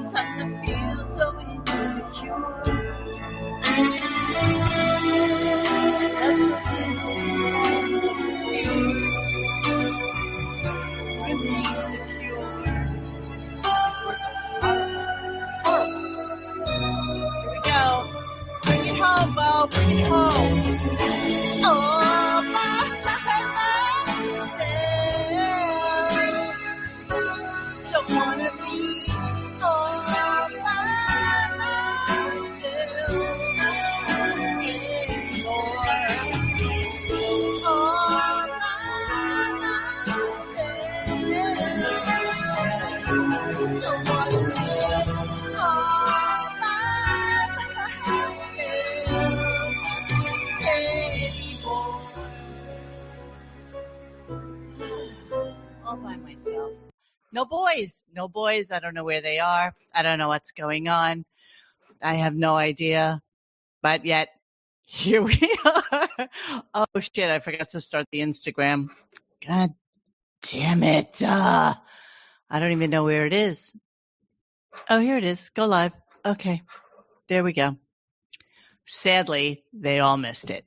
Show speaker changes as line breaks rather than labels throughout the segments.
sometimes I feel so insecure. I'm so distant, obscure. Remains the cure. These words are horrible. Here we go. Bring it home, Bo. Bring it home. All by myself. Don't wanna be all by myself anymore. All by myself. Don't wanna live all by myself anymore. All by myself. No boys. No boys. I don't know where they are. I don't know what's going on. I have no idea. But yet, here we are. Oh, shit. I forgot to start the Instagram. God damn it. I don't even know where it is. Oh, here it is. Go live. Okay. There we go. Sadly, they all missed it.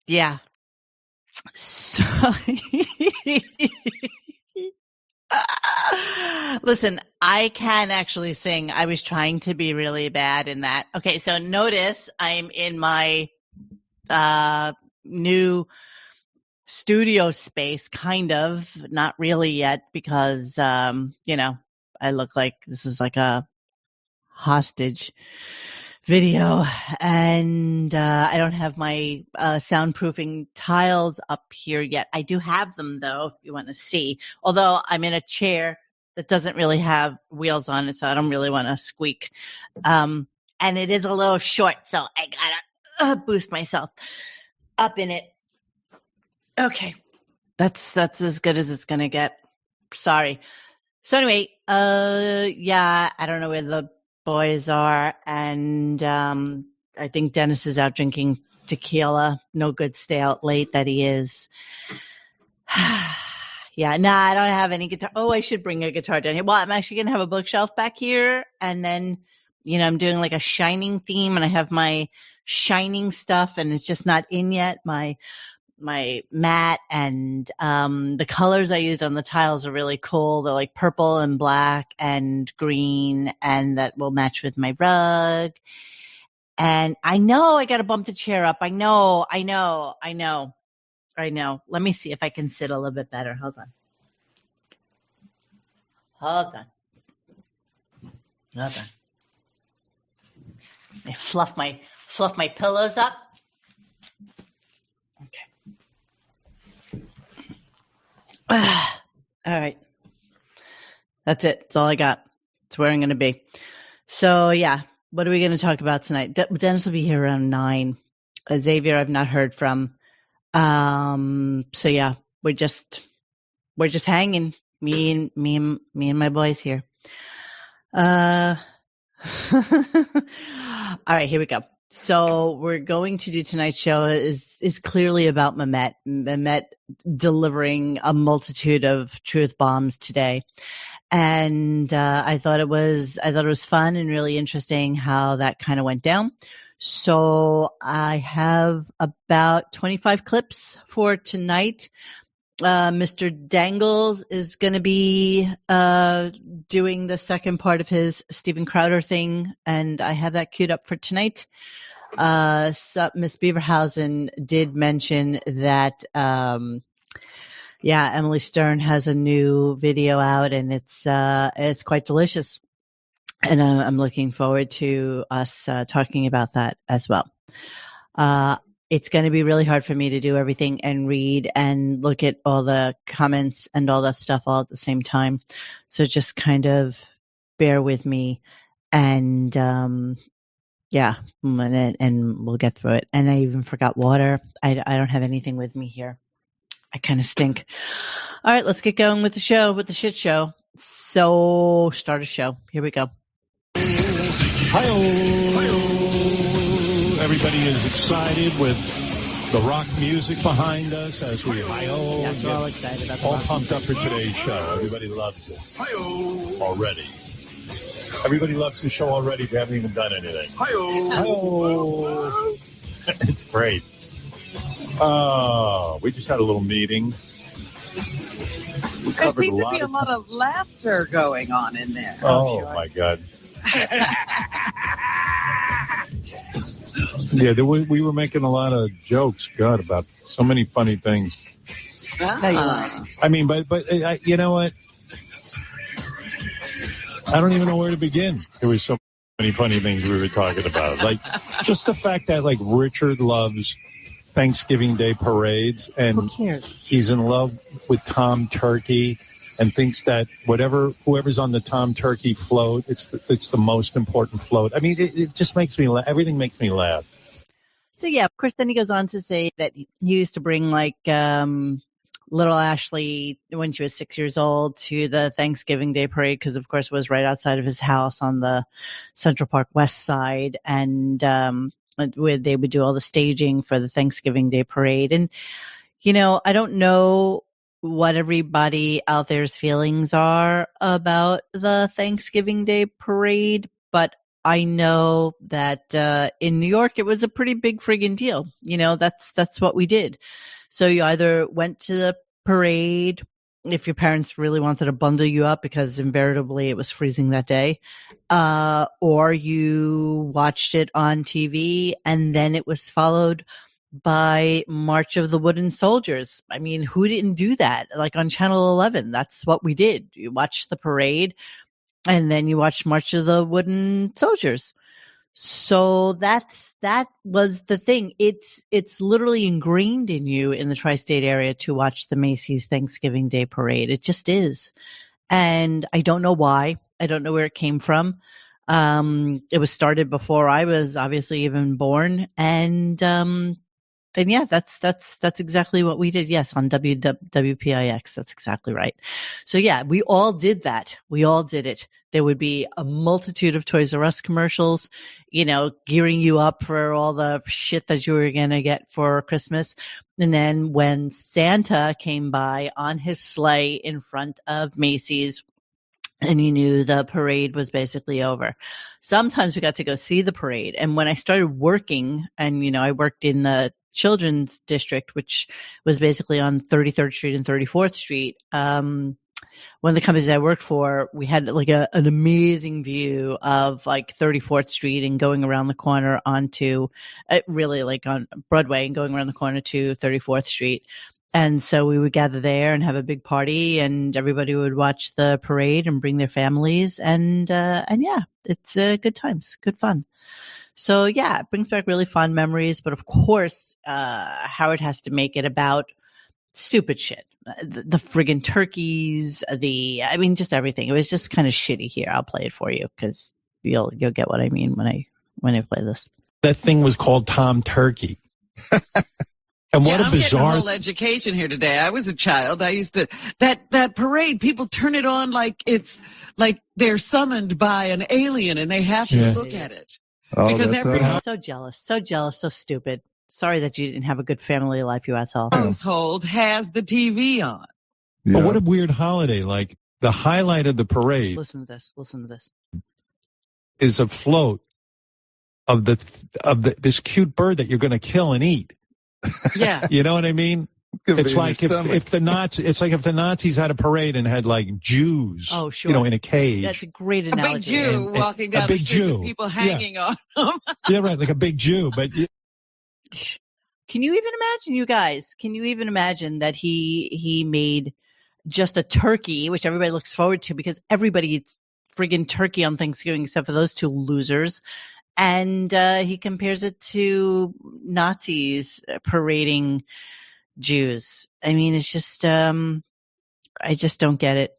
Yeah. So, listen, I can actually sing. I was trying to be really bad in that. Okay, so notice I'm in my new studio space, kind of, not really yet, because, I look like this is like a hostage video, and I don't have my soundproofing tiles up here yet. I do have them, though, if you want to see, although I'm in a chair that doesn't really have wheels on it, so I don't really want to squeak. And it is a little short, so I gotta boost myself up in it. Okay, that's as good as it's gonna get. Sorry. So anyway, yeah, I don't know where the boys are, and I think Dennis is out drinking tequila. No good, stay out late that he is. Yeah, nah, I don't have any guitar. Oh, I should bring a guitar down here. Well, I'm actually going to have a bookshelf back here, and then, I'm doing like a Shining theme, and I have my Shining stuff, and it's just not in yet. My mat, and the colors I used on the tiles are really cool. They're like purple and black and green, and that will match with my rug. And I know I got to bump the chair up. I know. Let me see if I can sit a little bit better. Hold on. I fluff my pillows up. All right. That's it. That's all I got. It's where I'm going to be. So, yeah. What are we going to talk about tonight? Dennis will be here around 9. Xavier, I've not heard from. So, yeah. We're just hanging. Me and my boys here. All right. Here we go. So we're going to do tonight's show is clearly about Memet delivering a multitude of truth bombs today. And I thought it was fun and really interesting how that kind of went down. So I have about 25 clips for tonight. Mr. Dangles is going to be doing the second part of his Steven Crowder thing, and I have that queued up for tonight. So Miss Beaverhausen did mention that, Emily Stern has a new video out, and it's quite delicious. And I'm looking forward to us talking about that as well. It's going to be really hard for me to do everything and read and look at all the comments and all that stuff all at the same time. So just kind of bear with me, and and we'll get through it. And I even forgot water. I don't have anything with me here. I kind of stink. All right, let's get going with the show, with the shit show. So start a show. Here we go.
Hi-oh. Everybody is excited with the rock music behind us as we
Yes, we're all excited about the
all
rock
pumped up
music.
for today's show. Everybody loves it already. Everybody loves the show already. They haven't even done anything. Hi-oh. It's great. We just had a little meeting.
There seemed to be a lot of laughter going on in there.
Oh,
sure.
My God. Yeah, we were making a lot of jokes, God, about so many funny things. I mean, but you know what? I don't even know where to begin. There was so many funny things we were talking about. Like, just the fact that, like, Richard loves Thanksgiving Day parades, and
Who cares?
he's in love with Tom Turkey and thinks that whoever's on the Tom Turkey float, it's the most important float. I mean, it just makes me laugh. Everything makes me laugh.
So, yeah, of course, then he goes on to say that he used to bring, like, little Ashley, when she was 6 years old, to the Thanksgiving Day parade, because, of course, it was right outside of his house on the Central Park West Side. And where they would do all the staging for the Thanksgiving Day parade. And, you know, I don't know what everybody out there's feelings are about the Thanksgiving Day parade, but I know that in New York it was a pretty big friggin' deal. You know, that's what we did. So you either went to the parade if your parents really wanted to bundle you up because invariably it was freezing that day, or you watched it on TV, and then it was followed by March of the Wooden Soldiers. I mean, who didn't do that? Like on Channel 11, that's what we did. You watched the parade, and then you watched March of the Wooden Soldiers. So that was the thing. It's literally ingrained in you in the tri-state area to watch the Macy's Thanksgiving Day parade. It just is. And I don't know why. I don't know where it came from. It was started before I was obviously even born. And yeah, that's exactly what we did. Yes, on WPIX. That's exactly right. So yeah, we all did that. We all did it. There would be a multitude of Toys R Us commercials, you know, gearing you up for all the shit that you were going to get for Christmas. And then when Santa came by on his sleigh in front of Macy's, and you knew the parade was basically over. Sometimes we got to go see the parade. And when I started working, and, you know, I worked in the children's district, which was basically on 33rd Street and 34th Street. One of the companies I worked for, we had like an amazing view of like 34th Street and going around the corner onto really like on Broadway and going around the corner to 34th Street. And so we would gather there and have a big party, and everybody would watch the parade and bring their families. And yeah, it's good times, good fun. So yeah, it brings back really fond memories. But of course, Howard has to make it about stupid shit. The friggin' turkeys, I mean, just everything. It was just kind of shitty here. I'll play it for you because you'll get what I mean when I play this.
That thing was called Tom Turkey. And what a bizarre
I'm getting a whole education here today. I was a child. I used to that parade. People turn it on like it's like they're summoned by an alien, and they have to look at it.
Oh,
because
that's
so jealous, so stupid. Sorry that you didn't have a good family life, you asshole.
household has the TV on.
Yeah.
But what a weird holiday! Like the highlight of the parade.
Listen to this.
Is a float of this cute bird that you're going to kill and eat.
Yeah.
You know what I mean? It's like if the Nazis had a parade and had like Jews,
oh, sure.
you know, in a cage.
That's a great analogy.
A big Jew walking down the street with people hanging on them.
Yeah, right, like a big Jew. But
can you even imagine, you guys? Can you even imagine that he made just a turkey, which everybody looks forward to because everybody eats friggin' turkey on Thanksgiving except for those two losers. And he compares it to Nazis parading Jews. I mean, it's just, I just don't get it.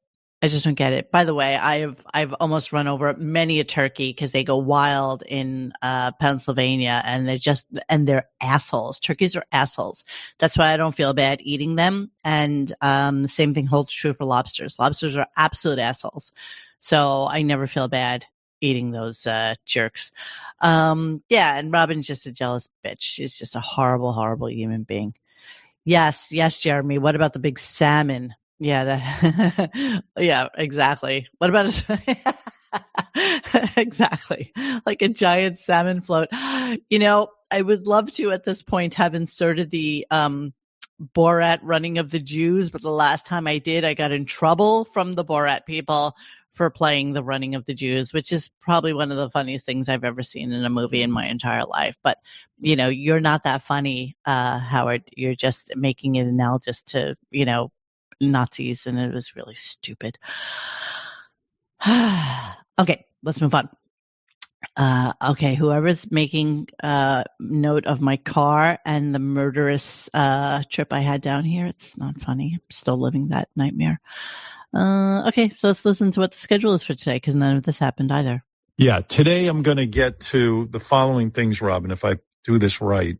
By the way, I've almost run over many a turkey because they go wild in Pennsylvania, and they're assholes. Turkeys are assholes. That's why I don't feel bad eating them. And the same thing holds true for lobsters. Lobsters are absolute assholes. So I never feel bad eating those jerks. Yeah, and Robin's just a jealous bitch. She's just a horrible, horrible human being. Yes, Jeremy. What about the big salmon? Yeah, that. Yeah, exactly. What about exactly, like a giant salmon float? I would love to at this point have inserted the Borat running of the Jews, but the last time I did, I got in trouble from the Borat people for playing the running of the Jews, which is probably one of the funniest things I've ever seen in a movie in my entire life. But, you're not that funny, Howard. You're just making it analogous to, Nazis, and it was really stupid. Okay, let's move on. Okay, whoever's making note of my car and the murderous trip I had down here, it's not funny. I'm still living that nightmare. Okay, so let's listen to what the schedule is for today, because none of this happened either.
Yeah, today I'm going to get to the following things, Robin, if I do this right.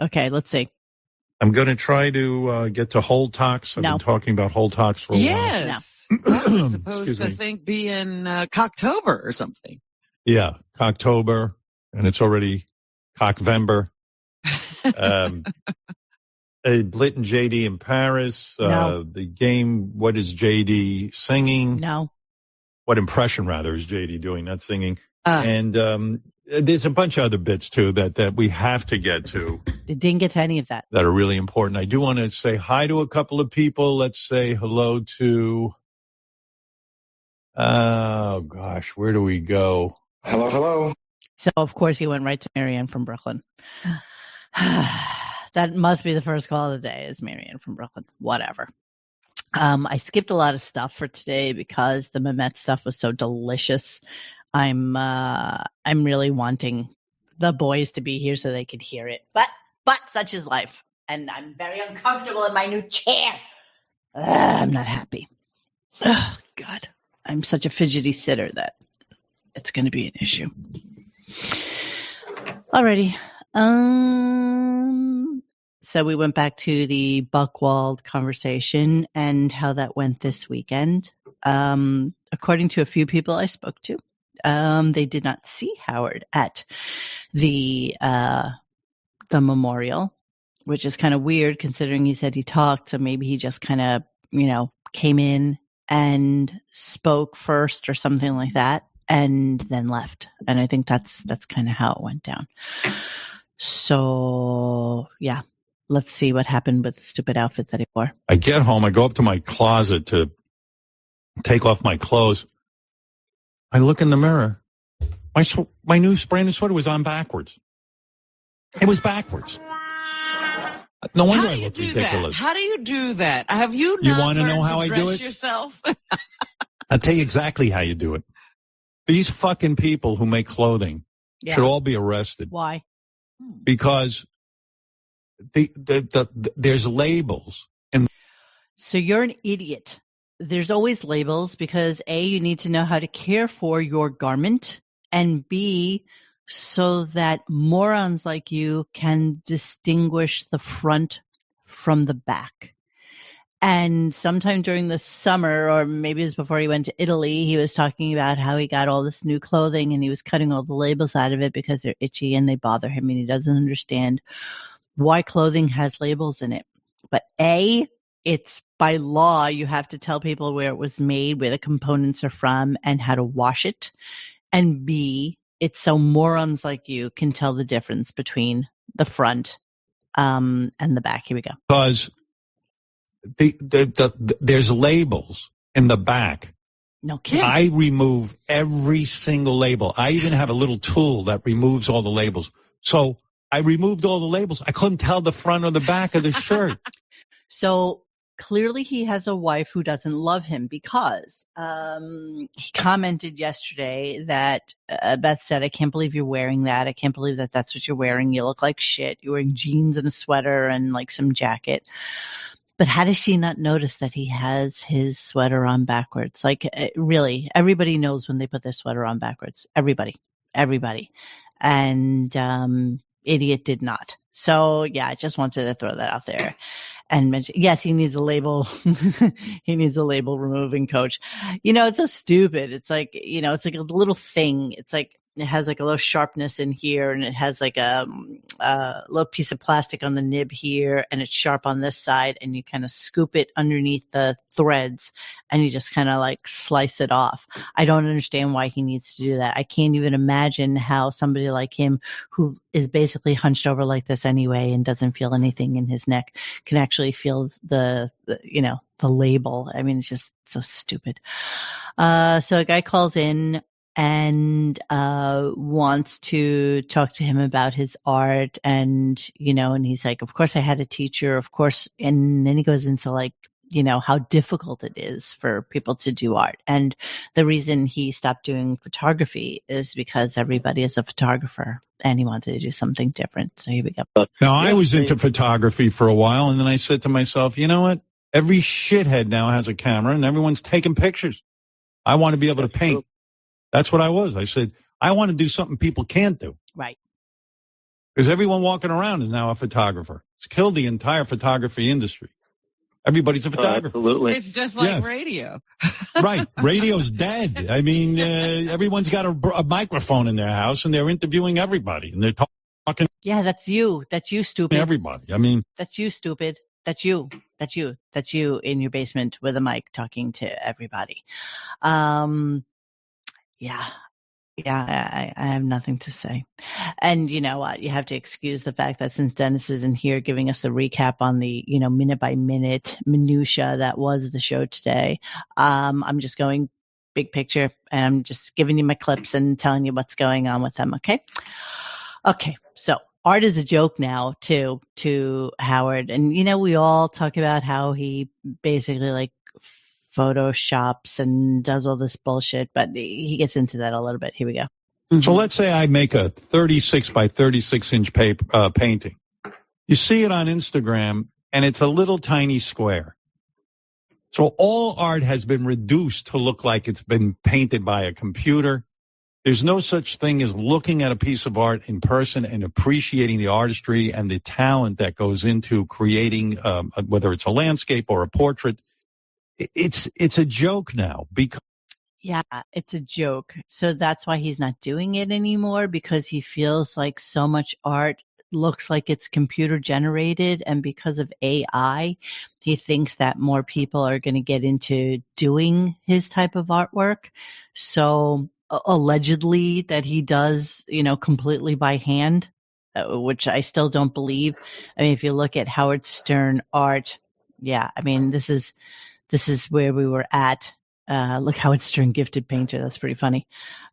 Okay, let's see.
I'm going to try to get to Hold Talks. I've been talking about Hold Talks for a while.
Yes. I was supposed to be in Cocktober or something.
Yeah, Cocktober, and it's already Cockvember. Blit and JD in Paris.
No.
The game, what is JD singing?
No.
What impression, rather, is JD doing, not singing? And there's a bunch of other bits, too, that we have to get to.
They didn't get to any of that.
That are really important. I do want to say hi to a couple of people. Let's say hello to, oh, gosh, where do we go?
Hello.
So, of course, he went right to Marianne from Brooklyn. That must be the first call of the day, is Marianne from Brooklyn. Whatever. I skipped a lot of stuff for today because the Memet stuff was so delicious. I'm really wanting the boys to be here so they could hear it. But such is life. And I'm very uncomfortable in my new chair. I'm not happy. Oh, God. I'm such a fidgety sitter that it's going to be an issue. Alrighty. So we went back to the Buchwald conversation and how that went this weekend. According to a few people I spoke to, they did not see Howard at the memorial, which is kind of weird considering he said he talked. So maybe he just kind of, came in and spoke first or something like that, and then left. And I think that's kind of how it went down. So, yeah, let's see what happened with the stupid outfit that he wore.
I get home, I go up to my closet to take off my clothes. I look in the mirror. My new brand new sweater was on backwards. It was backwards. No wonder I look ridiculous.
How do you do that? Have you not
You want to know how I do it?
Yourself?
I'll tell you exactly how you do it. These fucking people who make clothing should all be arrested.
Why?
Because there's labels.
So you're an idiot. There's always labels because A, you need to know how to care for your garment, and B, so that morons like you can distinguish the front from the back. And sometime during the summer, or maybe it was before he went to Italy, he was talking about how he got all this new clothing and he was cutting all the labels out of it because they're itchy and they bother him, and he doesn't understand why clothing has labels in it. But A, it's by law, you have to tell people where it was made, where the components are from, and how to wash it. And B, it's so morons like you can tell the difference between the front and the back. Here we go.
Because there's labels in the back.
No kidding.
I remove every single label. I even have a little tool that removes all the labels. So I removed all the labels. I couldn't tell the front or the back of the shirt.
So clearly he has a wife who doesn't love him because he commented yesterday that Beth said, I can't believe you're wearing that. I can't believe that that's what you're wearing. You look like shit. You're wearing jeans and a sweater and like some jacket. But how does she not notice that he has his sweater on backwards? Like, really, everybody knows when they put their sweater on backwards. Everybody. And idiot did not. So, yeah, I just wanted to throw that out there. and mention, yes, he needs a label. He needs a label removing coach. It's so stupid. It's like, it's like a little thing. It's like, it has like a little sharpness in here, and it has like a little piece of plastic on the nib here, and it's sharp on this side, and you kind of scoop it underneath the threads, and you just kind of like slice it off. I don't understand why he needs to do that. I can't even imagine how somebody like him, who is basically hunched over like this anyway and doesn't feel anything in his neck, can actually feel the label. I mean, it's just so stupid. So a guy calls in and wants to talk to him about his art, and and he's like, of course I had a teacher, of course. And then he goes into like, how difficult it is for people to do art. And the reason he stopped doing photography is because everybody is a photographer, and he wanted to do something different. So here we go.
Now, I was into photography for a while, and then I said to myself, you know what? Every shithead now has a camera, and everyone's taking pictures. I want to be able to paint. That's what I was. I said, I want to do something people can't do.
Right.
Because everyone walking around is now a photographer. It's killed the entire photography industry. Everybody's a photographer.
Absolutely.
It's just like radio.
Right. Radio's dead. I mean, everyone's got a microphone in their house, and they're interviewing everybody, and they're talking.
Yeah, that's you. That's you, stupid.
Everybody. I mean.
That's you, stupid. That's you. That's you. That's you in your basement with a mic talking to everybody. Yeah, I have nothing to say. And you know what? You have to excuse the fact that since Dennis isn't here giving us a recap on the, minute by minute minutia that was the show today, I'm just going big picture, and I'm just giving you my clips and telling you what's going on with them, okay? Okay, so art is a joke now to Howard. And, we all talk about how he basically like photoshops and does all this bullshit, but he gets into that a little bit. Here we go.
Mm-hmm. So let's say I make a 36 by 36 inch paper, painting. You see it on Instagram, and it's a little tiny square. So all art has been reduced to look like it's been painted by a computer. There's no such thing as looking at a piece of art in person and appreciating the artistry and the talent that goes into creating, whether it's a landscape or a portrait. It's a joke now because.
Yeah, it's a joke. So that's why he's not doing it anymore, because he feels like so much art looks like it's computer generated. And because of AI, he thinks that more people are going to get into doing his type of artwork. So allegedly that he does, completely by hand, which I still don't believe. I mean, if you look at Howard Stern art, yeah, I mean, this is where we were at. Look, Howard Stern, gifted painter. That's pretty funny.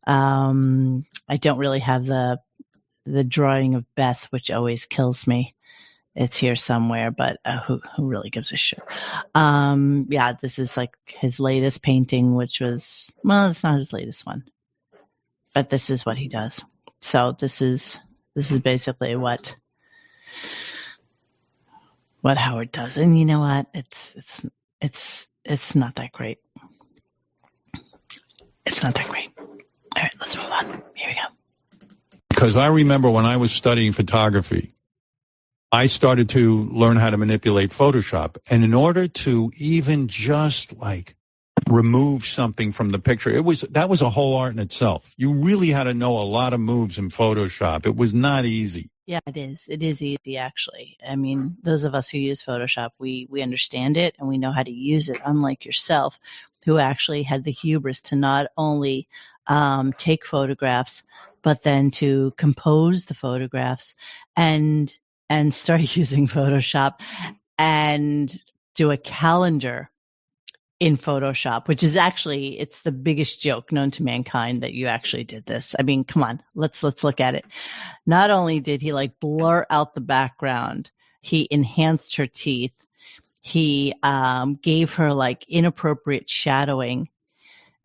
I don't really have the drawing of Beth, which always kills me. It's here somewhere, but who really gives a shit? Yeah, this is like his latest painting, which was, well, it's not his latest one, but this is what he does. So this is basically what Howard does. And you know what? It's not that great. It's not that great. All right, let's move on. Here we go.
Because I remember when I was studying photography, I started to learn how to manipulate Photoshop. And in order to even just like remove something from the picture, that was a whole art in itself. You really had to know a lot of moves in Photoshop. It was not easy.
Yeah, it is. It is easy, actually. I mean, those of us who use Photoshop, we understand it and we know how to use it, unlike yourself, who actually had the hubris to not only take photographs, but then to compose the photographs and start using Photoshop and do a calendar in Photoshop, which is actually, it's the biggest joke known to mankind that you actually did this. I mean, come on, let's look at it. Not only did he like blur out the background, he enhanced her teeth. He gave her like inappropriate shadowing.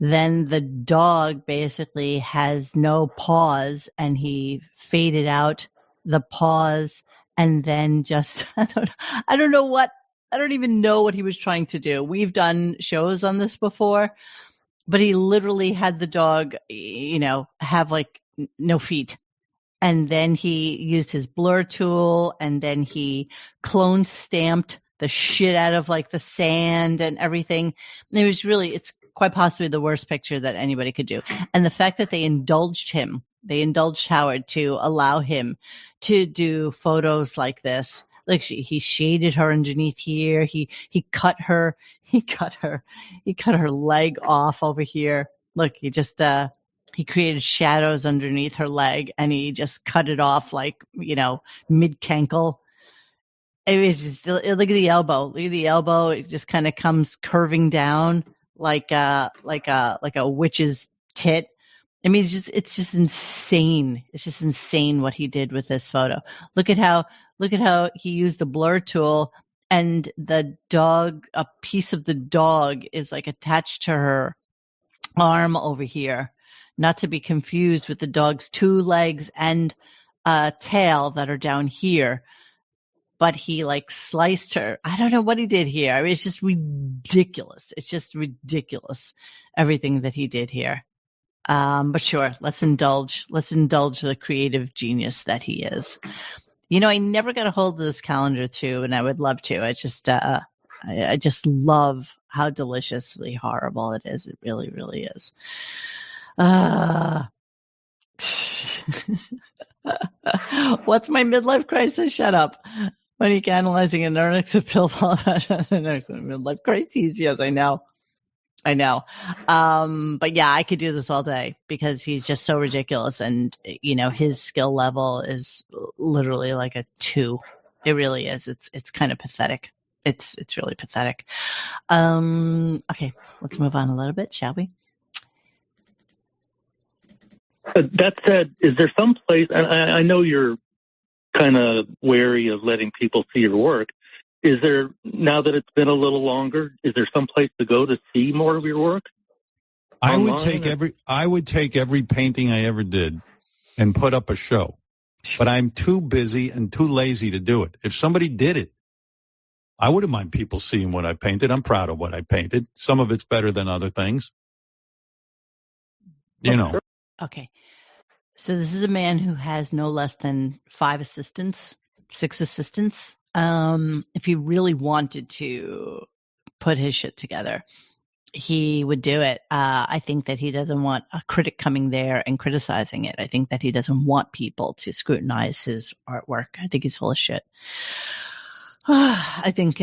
Then the dog basically has no paws, and he faded out the paws, and then just I don't even know what he was trying to do. We've done shows on this before, but he literally had the dog, have like no feet. And then he used his blur tool, and then he clone stamped the shit out of like the sand and everything. It was really, it's quite possibly the worst picture that anybody could do. And the fact that they indulged Howard to allow him to do photos like this. Like he shaded her underneath here. He cut her leg off over here. Look, he just, he created shadows underneath her leg and he just cut it off like, mid cankle. It was just, look at the elbow. Look at the elbow. It just kind of comes curving down like a witch's tit. I mean, it's just insane. It's just insane what he did with this photo. Look at how he used the blur tool and the dog, a piece of the dog is like attached to her arm over here. Not to be confused with the dog's 2 legs and tail that are down here. But he like sliced her. I don't know what he did here. I mean, it's just ridiculous. It's just ridiculous, everything that he did here. But sure, let's indulge the creative genius that he is. I never got a hold of this calendar too, and I would love to. I just love how deliciously horrible it is. It really, really is. What's my midlife crisis? Shut up. Monique analyzing an earnings appeal midlife crises. Yes, I know. But yeah, I could do this all day because he's just so ridiculous. And, his skill level is literally like a 2. It really is. It's kind of pathetic. It's really pathetic. Okay, let's move on a little bit, shall we?
That said, is there some place, and I know you're kind of wary of letting people see your work. Is there, now that it's been a little longer, is there some place to go to see more of your work?
I would take every painting I ever did and put up a show, but I'm too busy and too lazy to do it. If somebody did it, I wouldn't mind people seeing what I painted. I'm proud of what I painted. Some of it's better than other things.
Okay. So this is a man who has no less than 6 assistants. If he really wanted to put his shit together, he would do it. I think that he doesn't want a critic coming there and criticizing it. I think that he doesn't want people to scrutinize his artwork. I think he's full of shit. I think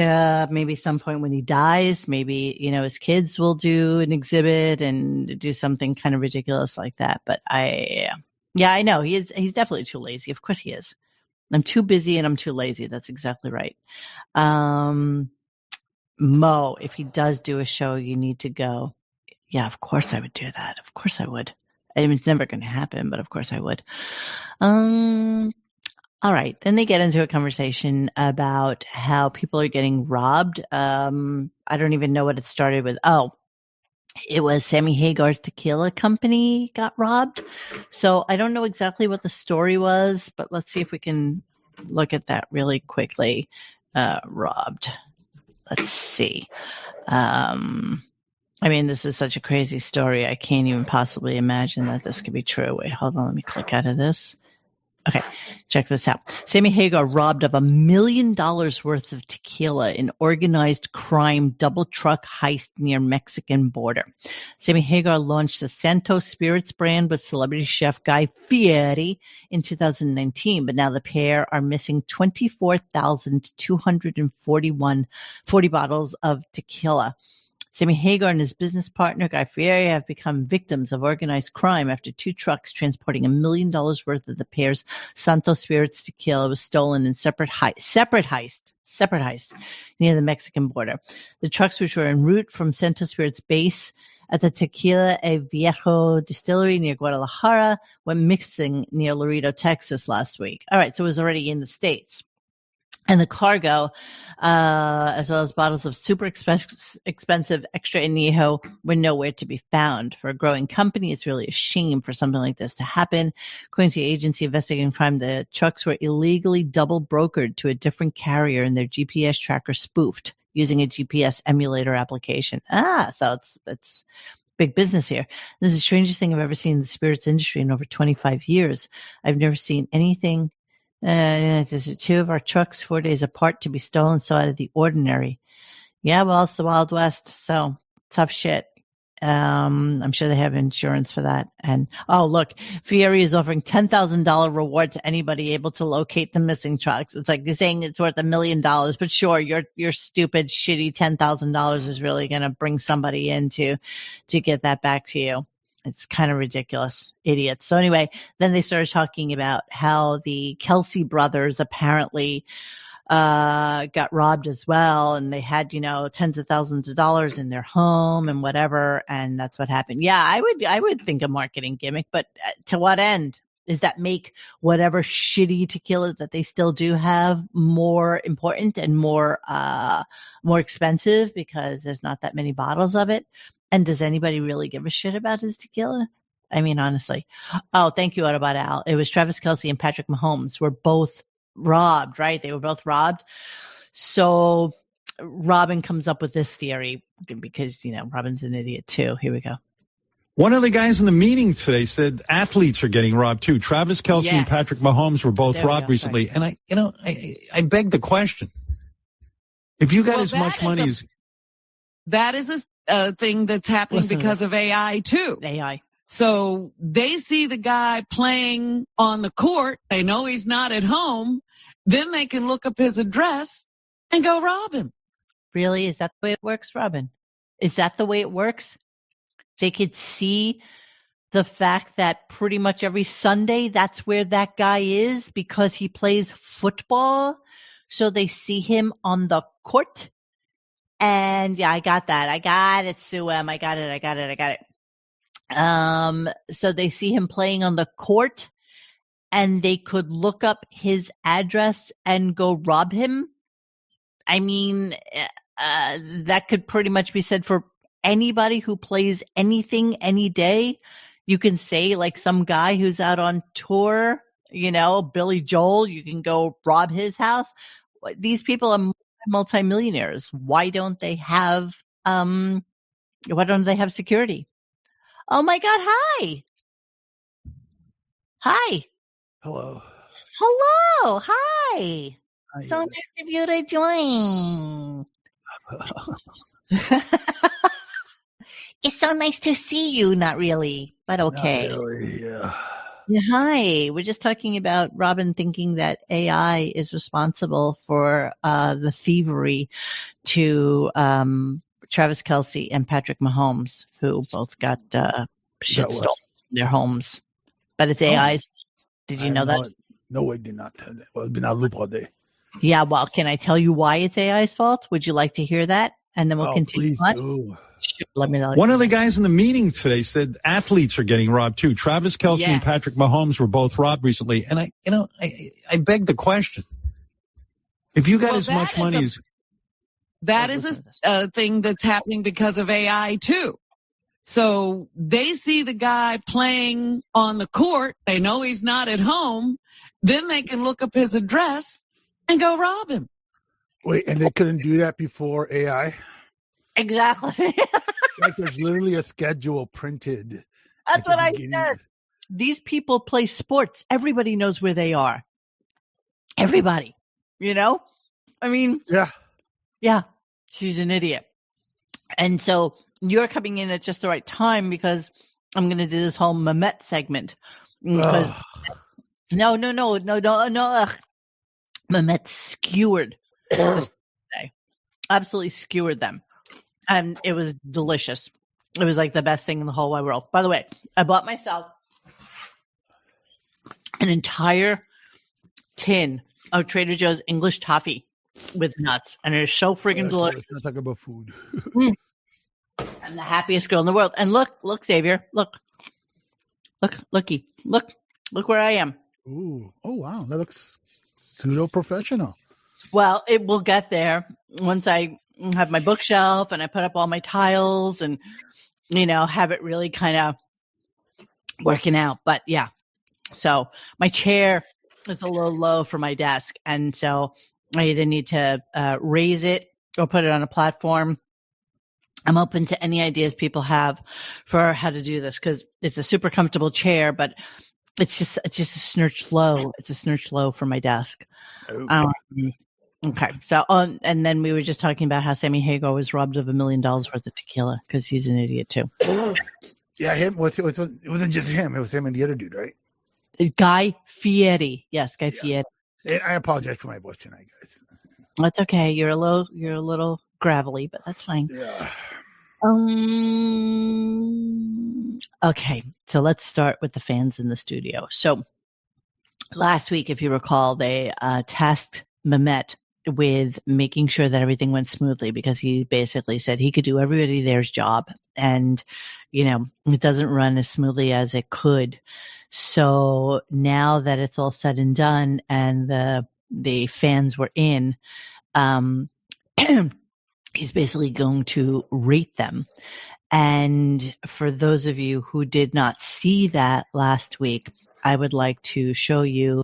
maybe some point when he dies, maybe, his kids will do an exhibit and do something kind of ridiculous like that. But I know he's definitely too lazy. Of course he is. I'm too busy and I'm too lazy. That's exactly right. Mo, if he does do a show, you need to go. Yeah, of course I would do that. Of course I would. I mean, it's never going to happen, but of course I would. All right. Then they get into a conversation about how people are getting robbed. I don't even know what it started with. Oh, it was Sammy Hagar's tequila company got robbed. So I don't know exactly what the story was, but let's see if we can look at that really quickly. Robbed. Let's see. I mean, this is such a crazy story. I can't even possibly imagine that this could be true. Wait, hold on. Let me click out of this. Okay, check this out. Sammy Hagar robbed of $1 million worth of tequila in organized crime double truck heist near Mexican border. Sammy Hagar launched the Santos Spirits brand with celebrity chef Guy Fieri in 2019, but now the pair are missing 24,240 bottles of tequila. Sammy Hagar and his business partner, Guy Fieri, have become victims of organized crime after 2 trucks transporting $1 million worth of the pair's Santos Spirits tequila was stolen in separate heist near the Mexican border. The trucks, which were en route from Santos Spirits base at the Tequila e Viejo distillery near Guadalajara, went mixing near Laredo, Texas last week. All right, so it was already in the States. And the cargo, as well as bottles of super expensive extra añejo, were nowhere to be found. For a growing company, it's really a shame for something like this to happen. According to the agency investigating crime, the trucks were illegally double brokered to a different carrier and their GPS tracker spoofed using a GPS emulator application. So it's big business here. This is the strangest thing I've ever seen in the spirits industry in over 25 years. I've never seen anything This is 2 of our trucks 4 days apart to be stolen, so out of the ordinary. Yeah, well, it's the Wild West, so tough shit. I'm sure they have insurance for that. And look, Fieri is offering $10,000 reward to anybody able to locate the missing trucks. It's like you're saying it's worth $1 million, but sure, your stupid, shitty $10,000 is really going to bring somebody in to get that back to you. It's kind of ridiculous, idiots. So anyway, then they started talking about how the Kelsey brothers apparently got robbed as well, and they had tens of thousands of dollars in their home and whatever, and that's what happened. Yeah, I would think a marketing gimmick, but to what end? Does that make whatever shitty tequila that they still do have more important and more expensive because there's not that many bottles of it? And does anybody really give a shit about his tequila? I mean, honestly. Oh, thank you, Autobot Al. It was Travis Kelce and Patrick Mahomes were both robbed, right? They were both robbed. So Robin comes up with this theory because, Robin's an idiot too. Here we go.
One of the guys in the meeting today said athletes are getting robbed too. Travis Kelce and Patrick Mahomes were both robbed recently. Sorry. And I beg the question. If you got as much money as...
That is a thing that's happening because of AI too.
AI.
So they see the guy playing on the court. They know he's not at home. Then they can look up his address and go rob him.
Really? Is that the way it works, Robin? Is that the way it works? They could see the fact that pretty much every Sunday, that's where that guy is because he plays football. So they see him on the court. And yeah, I got that. I got it, Sue M. I got it. So they see him playing on the court and they could look up his address and go rob him. I mean, that could pretty much be said for anybody who plays anything any day. You can say like some guy who's out on tour, Billy Joel, you can go rob his house. These people are multimillionaires. Why don't they have security? Oh my God, hi.
Hello.
Hi. So nice of you to join. It's so nice to see you. Not really, but okay.
Not really, yeah.
Hi. We're just talking about Robin thinking that AI is responsible for the thievery to Travis Kelce and Patrick Mahomes, who both got shit stolen in their homes. But it's AI's. Did you know that?
No, I did not. Well, I've been out loop all day.
Yeah, well, can I tell you why it's AI's fault? Would you like to hear that? And then we'll continue on.
Do.
Sure, let me know.
One of the guys in the meeting today said athletes are getting robbed too. Travis Kelce and Patrick Mahomes were both robbed recently. And I beg the question. If you got as much money as...
That is a thing that's happening because of AI too. So they see the guy playing on the court. They know he's not at home. Then they can look up his address and go rob him.
Wait, and they couldn't do that before AI?
Exactly.
Like there's literally a schedule printed.
That's what I said. These people play sports. Everybody knows where they are. Everybody. I mean... Yeah, she's an idiot. And so you're coming in at just the right time because I'm going to do this whole Memet segment. Because no. Memet skewered this today. Absolutely skewered them. And it was delicious. It was like the best thing in the whole wide world. By the way, I bought myself an entire tin of Trader Joe's English toffee with nuts, and it is so freaking delicious.
Let's not talk about food.
I'm the happiest girl in the world. And look, Xavier, looky, look where I am.
Ooh, oh wow, that looks pseudo professional.
Well, it will get there once I have my bookshelf and I put up all my tiles and have it really kind of working out. But yeah, so my chair is a little low for my desk, and so I either need to raise it or put it on a platform. I'm open to any ideas people have for how to do this because it's a super comfortable chair, but It's just a snurch low. It's a snurch low for my desk. Okay. So and then we were just talking about how Sammy Hagar was robbed of $1 million worth of tequila because he's an idiot too.
Yeah, him. It wasn't just him. It was him and the other dude, right?
Guy Fieri. Yes, Guy Fieri.
I apologize for my voice tonight, guys.
That's okay. You're a little gravelly, but that's fine.
Yeah.
Okay, so let's start with the fans in the studio. So last week, if you recall, they tasked Memet with making sure that everything went smoothly because he basically said he could do everybody their's job, and it doesn't run as smoothly as it could. So now that it's all said and done, and the fans were in, he's basically going to rate them. And for those of you who did not see that last week, I would like to show you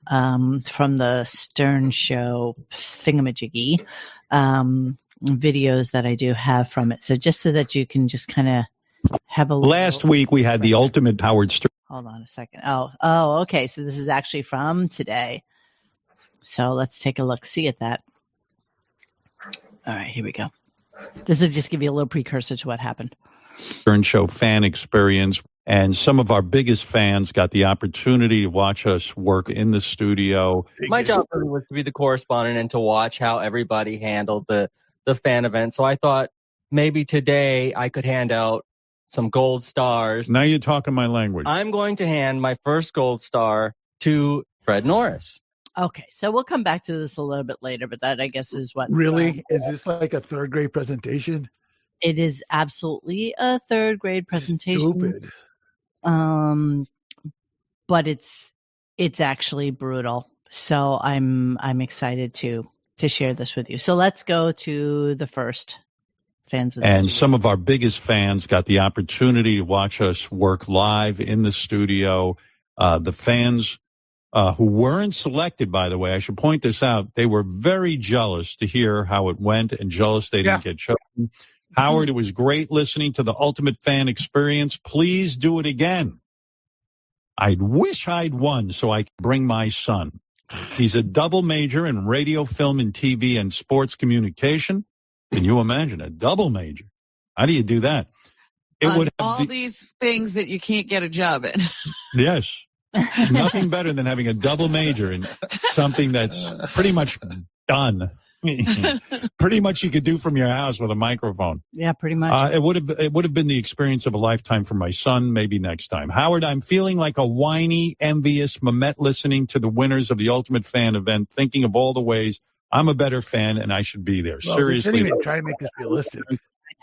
from the Stern Show thingamajiggy videos that I do have from it. So just so that you can just kind of have a
Last week we had the ultimate Howard Stern.
Hold on a second. Oh, okay. So this is actually from today. So let's take a look, see at that. All right, here we go. This will just give you a little precursor to what happened.
Stern Show fan experience, and some of our biggest fans got the opportunity to watch us work in the studio.
My job was to be the correspondent and to watch how everybody handled the fan event. So I thought maybe today I could hand out some gold stars.
Now you're talking my language.
I'm going to hand my first gold star to Fred Norris.
Okay, so we'll come back to this a little bit later, but that I guess is what.
Really? Is this like a third grade presentation?
It is absolutely a third grade presentation.
Stupid.
But it's actually brutal. So I'm excited to share this with you. So let's go to the first fans.
And some of our biggest fans got the opportunity to watch us work live in the studio. The fans who weren't selected, by the way, I should point this out, they were very jealous to hear how it went and jealous they didn't get chosen. Howard, it was great listening to the ultimate fan experience. Please do it again. I wish I'd won so I could bring my son. He's a double major in radio, film, and TV and sports communication. Can you imagine a double major? How do you do that?
It would all these things that you can't get a job in.
Yes. Nothing better than having a double major in something that's pretty much done. Pretty much you could do from your house with a microphone.
Yeah, pretty much.
It would have been the experience of a lifetime for my son. Maybe next time. Howard, I'm feeling like a whiny, envious Memet listening to the winners of the Ultimate Fan event, thinking of all the ways I'm a better fan and I should be there.
Well,
seriously,
even try to make this realistic.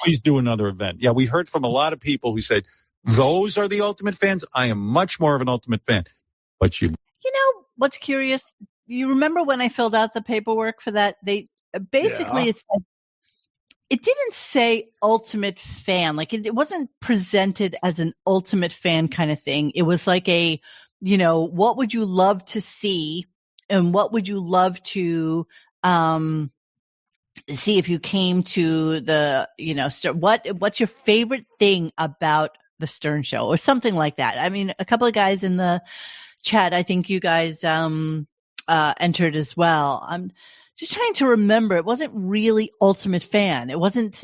Please do another event. Yeah, we heard from a lot of people who said those are the Ultimate fans. I am much more of an Ultimate fan. But you
know what's curious? You remember when I filled out the paperwork for that? They basically it's like, it didn't say ultimate fan. Like it wasn't presented as an ultimate fan kind of thing. It was like a, what would you love to see and what would you love to see if you came to the, what's your favorite thing about the Stern Show or something like that. I mean, a couple of guys in the chat, I think you guys entered as well. I'm just trying to remember. It wasn't really ultimate fan. It wasn't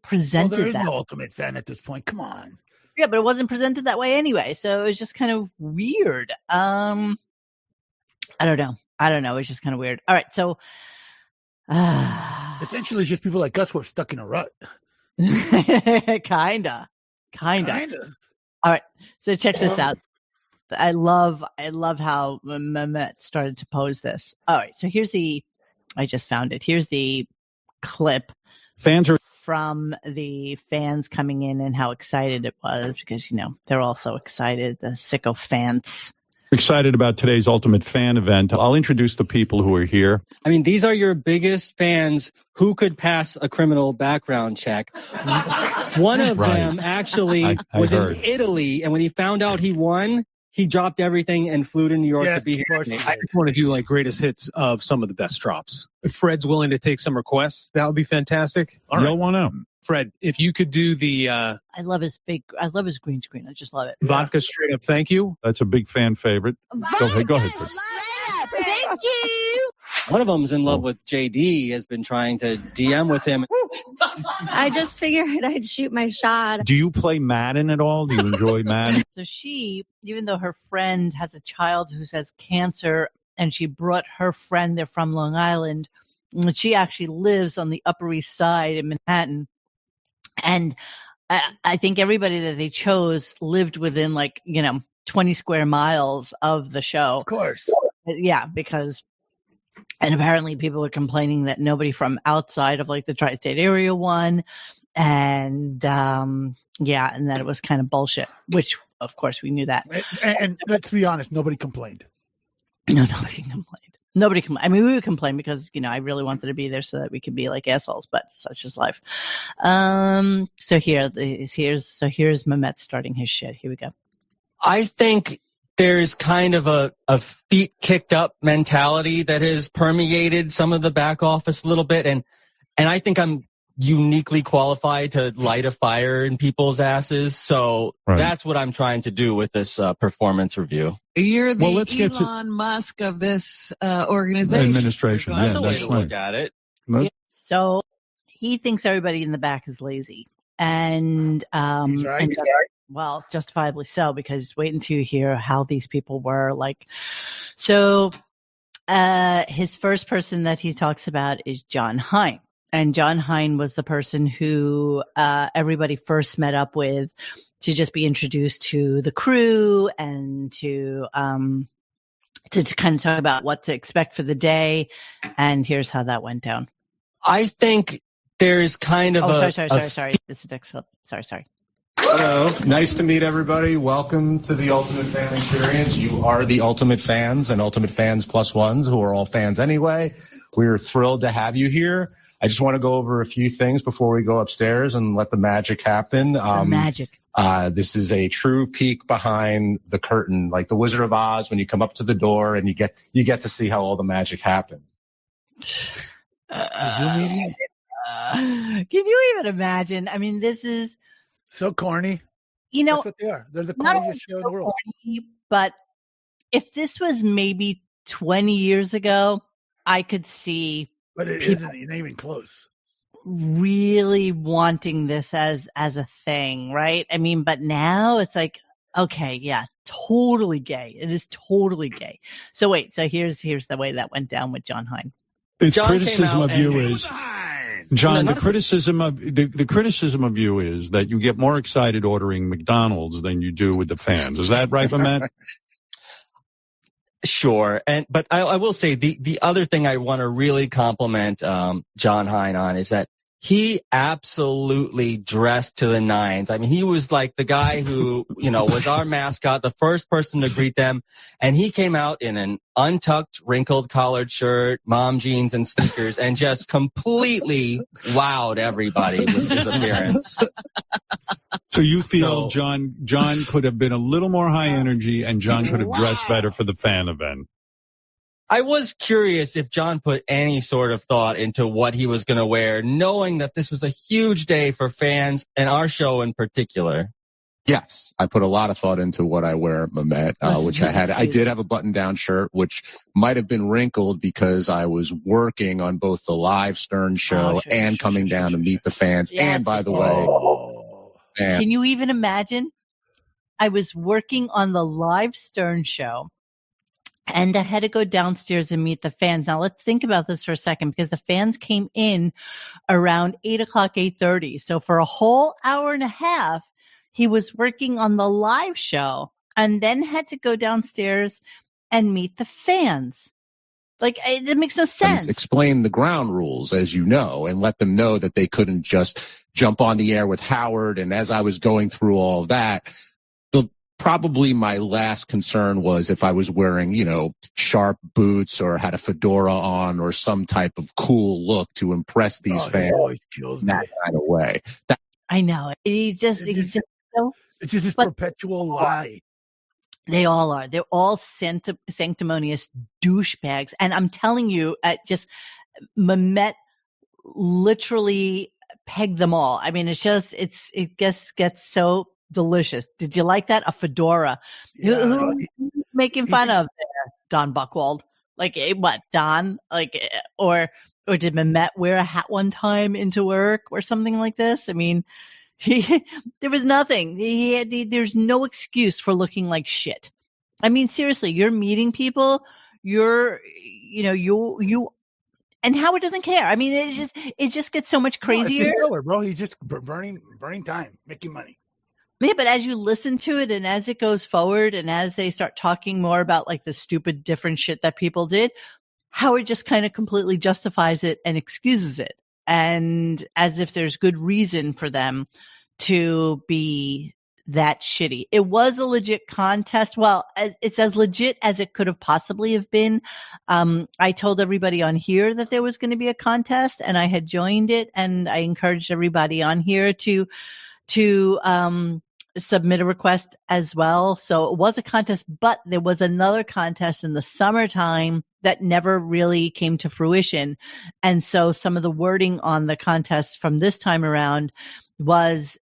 presented.
Well, there is no ultimate fan at this point. Come on.
Yeah, but it wasn't presented that way anyway. So it was just kind of weird. I don't know. It's just kind of weird. All right. So
essentially it's just people like us who are stuck in a rut.
Kinda. All right. So check this out. I love how Memet started to pose this. All right. So I just found it. Here's the clip.
Fans are
from the fans coming in and how excited it was because, they're all so excited. The sicko fans.
Excited about today's Ultimate Fan event. I'll introduce the people who are here.
I mean, these are your biggest fans who could pass a criminal background check. One of them actually was in Italy, and when he found out he won, he dropped everything and flew to New York
Yes,
to be
of
here.
course he
I
did.
just want to do like greatest hits of some of the best drops. If Fred's willing to take some requests, that would be fantastic. All right,
You'll want to.
Fred, if you could do the
I love his green screen. I just love it.
vodka straight up thank you.
That's a big fan favorite. Go ahead, Chris.
Thank you.
One of them's in love with JD, has been trying to DM with him.
I just figured I'd shoot my shot.
Do you play Madden at all? Do you enjoy Madden?
So she, even though her friend has a child who has cancer, and she brought her friend, they're from Long Island, and she actually lives on the Upper East Side in Manhattan. And I think everybody that they chose lived within 20 square miles of the show.
Of course.
Yeah, and apparently people are complaining that nobody from outside of the tri-state area won. And and that it was kind of bullshit, which of course we knew that.
And let's be honest, nobody complained.
No, nobody complained. I mean, we would complain because, I really wanted to be there so that we could be like assholes, but such is life. So here's Memet starting his shit. Here we go.
I think there's kind of a feet kicked up mentality that has permeated some of the back office a little bit. And I think I'm uniquely qualified to light a fire in people's asses. So That's what I'm trying to do with this performance review.
You're the
let's get to
Elon Musk of this organization.
Administration.
That's
Yeah,
a way
that's
to
right.
look at it.
So he thinks everybody in the back is lazy. And,
He's right.
Well, justifiably so, because wait until you hear how these people were like. So his first person that he talks about is John Hein. And John Hein was the person who everybody first met up with to just be introduced to the crew and to kind of talk about what to expect for the day. And here's how that went down.
I think there's kind of
sorry. This is next clip. Sorry.
Hello. Nice to meet everybody. Welcome to the Ultimate Fan Experience. You are the Ultimate Fans and Ultimate Fans Plus Ones, who are all fans anyway. We're thrilled to have you here. I just want to go over a few things before we go upstairs and let the magic happen.
Magic.
This is a true peek behind the curtain, like the Wizard of Oz, when you come up to the door and you get to see how all the magic happens.
Can you even imagine? I mean, this is
so corny.
That's
what they are. They're the
not
corniest show in the world.
Corny, but if this was maybe 20 years ago, I could see.
But it isn't even close.
Really wanting this as a thing, right? I mean, but now it's like, okay, yeah, totally gay. It is totally gay. So wait, here's the way that went down with John Hein.
The criticism of you is, John, the criticism of you is that you get more excited ordering McDonald's than you do with the fans. Is that right, Memet?
Sure. But I will say the other thing I want to really compliment John Hein on is that he absolutely dressed to the nines. I mean, he was like the guy who, was our mascot, the first person to greet them. And he came out in an untucked, wrinkled collared shirt, mom jeans and sneakers, and just completely wowed everybody with his appearance.
So you feel John could have been a little more high energy and John could have dressed better for the fan event?
I was curious if John put any sort of thought into what he was going to wear, knowing that this was a huge day for fans and our show in particular.
Yes, I put a lot of thought into what I wear at Memet, which I had. I did have a button-down shirt, which might have been wrinkled because I was working on both the live Stern show and coming down to meet the fans.
Yes,
and by the way,
can you even imagine? I was working on the live Stern show. And I had to go downstairs and meet the fans. Now let's think about this for a second, because the fans came in around 8:30. So for a whole hour and a half, he was working on the live show and then had to go downstairs and meet the fans. Like, it makes no sense.
Explain the ground rules, as you know, and let them know that they couldn't just jump on the air with Howard. And as I was going through all of that, probably my last concern was if I was wearing, sharp boots or had a fedora on or some type of cool look to impress these fans in that kind of way.
I know. He's just so.
It's just this perpetual lie.
They all are. They're all sanctimonious douchebags. And I'm telling you, Memet literally pegged them all. I mean, it just gets so delicious. Did you like that? A fedora.
Yeah,
Who are you making fun of there? Don Buchwald. Like, what, Don? Like, or did Memet wear a hat one time into work or something like this? I mean, there was nothing. There's no excuse for looking like shit. I mean, seriously, you're meeting people. You and Howard doesn't care. I mean, it just gets so much crazier.
No, it's just filler, bro. He's just burning time, making money.
Yeah, but as you listen to it and as it goes forward and as they start talking more about like the stupid different shit that people did, Howard just kind of completely justifies it and excuses it. And as if there's good reason for them to be that shitty. It was a legit contest. Well, it's as legit as it could have possibly have been. I told everybody on here that there was going to be a contest and I had joined it, and I encouraged everybody on here to submit a request as well. So it was a contest, but there was another contest in the summertime that never really came to fruition. And so some of the wording on the contest from this time around was,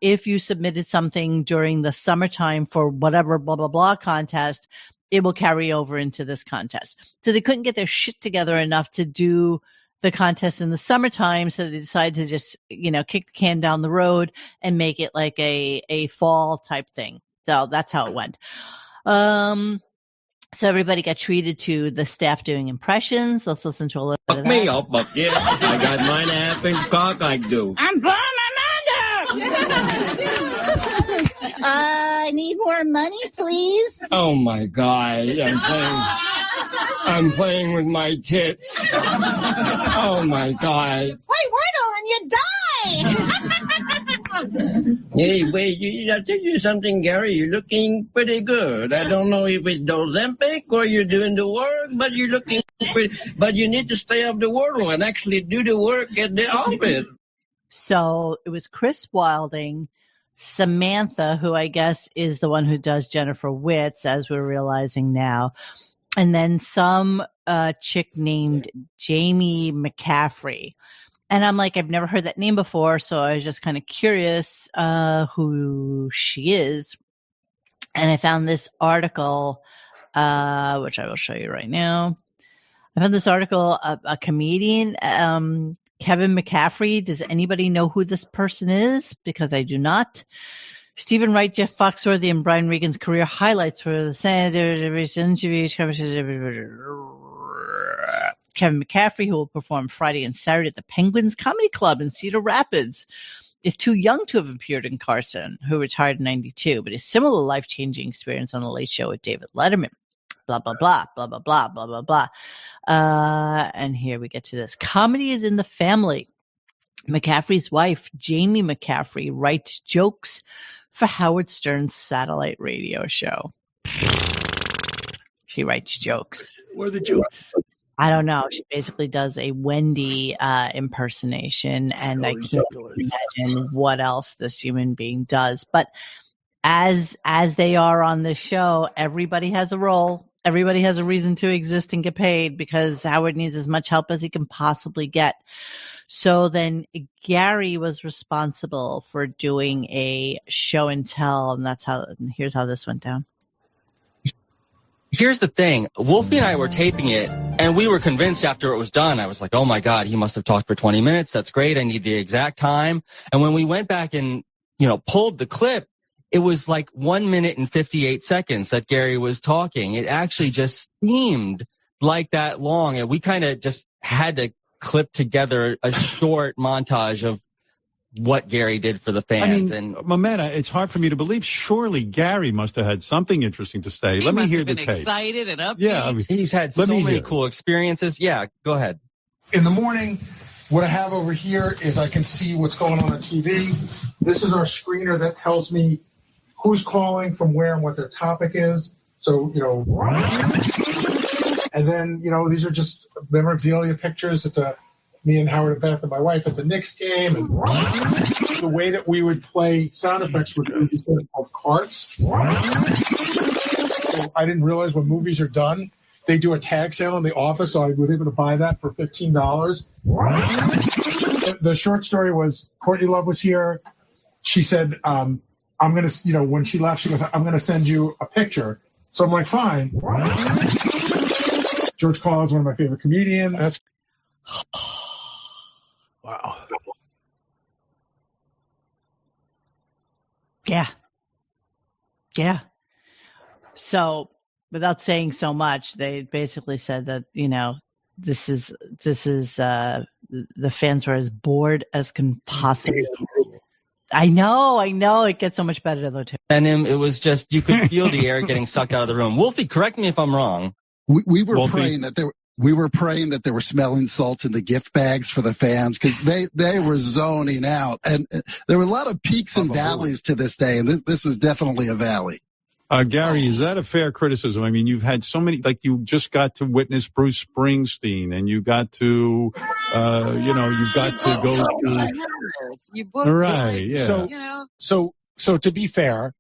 if you submitted something during the summertime for whatever blah, blah, blah contest, it will carry over into this contest. So they couldn't get their shit together enough to do the contest in the summertime. So they decided to just, kick the can down the road and make it like a fall type thing. So that's how it went. So everybody got treated to the staff doing impressions. Let's listen to a little bit of that.
Me up, but yeah, I got mine half and cock I do.
I'm blowing my mind up. I need more money, please.
Oh my God, I'm playing with my tits. Oh my God.
Wait, and you die.
Hey, wait, I'll tell you something, Gary. You're looking pretty good. I don't know if it's the Olympic or you're doing the work, but you're looking pretty. But you need to stay up the world and actually do the work at the office.
So it was Chris Wilding, Samantha, who I guess is the one who does Jennifer Witz, as we're realizing now, and then some chick named Jamie McCaffrey. And I'm like, I've never heard that name before, so I was just kind of curious who she is. And I found this article, which I will show you right now. I found this article, a comedian, Kevin McCaffrey. Does anybody know who this person is? Because I do not. Stephen Wright, Jeff Foxworthy, and Brian Regan's career highlights were the same. Kevin McCaffrey, who will perform Friday and Saturday at the Penguins Comedy Club in Cedar Rapids, is too young to have appeared in Carson, who retired in 92, but his similar life-changing experience on The Late Show with David Letterman. Blah, blah, blah, blah, blah, blah, blah, blah, blah. And here we get to this. Comedy is in the family. McCaffrey's wife, Jamie McCaffrey, writes jokes for Howard Stern's satellite radio show. She writes jokes.
What are the jokes?
I don't know. She basically does a Wendy impersonation, and I can't imagine what else this human being does. But as they are on this show, everybody has a role. Everybody has a reason to exist and get paid because Howard needs as much help as he can possibly get. So then Gary was responsible for doing a show and tell, and here's how this went down.
Here's the thing. Wolfie and I were taping it, and we were convinced after it was done. I was like, oh, my God, he must have talked for 20 minutes. That's great. I need the exact time. And when we went back and, pulled the clip, it was like 1 minute and 58 seconds that Gary was talking. It actually just seemed like that long. And we kind of just had to clip together a short montage of what Gary did for the fans.
I mean, Memet, it's hard for me to believe. Surely Gary must have had something interesting to say. Let me hear the tape.
Excited and upbeat.
Yeah,
he's had so many cool experiences. Yeah, go ahead.
In the morning, what I have over here is I can see what's going on TV. This is our screener that tells me who's calling from where and what their topic is. So, and then, these are just memorabilia pictures. It's me and Howard and Beth and my wife at the Knicks game. And the way that we would play sound effects would be called carts. I didn't realize when movies are done, they do a tag sale in the office, so I was able to buy that for $15. The short story was Courtney Love was here. She said, I'm going to, when she left, she goes, I'm going to send you a picture. So I'm like, fine. George Carlin is one of my favorite comedians. That's
wow.
Yeah. So, without saying so much, they basically said that, this is the fans were as bored as can possibly. I know. It gets so much better though too.
And it was just, you could feel the air getting sucked out of the room. Wolfie, correct me if I'm wrong.
We were
Wolfie?
praying that we were praying that there were smelling salts in the gift bags for the fans because they were zoning out. And there were a lot of peaks and valleys to this day. And this was definitely a valley.
Gary, is that a fair criticism? I mean, you've had so many, like you just got to witness Bruce Springsteen and you got to, you got to go to. Right, yeah.
So to be fair,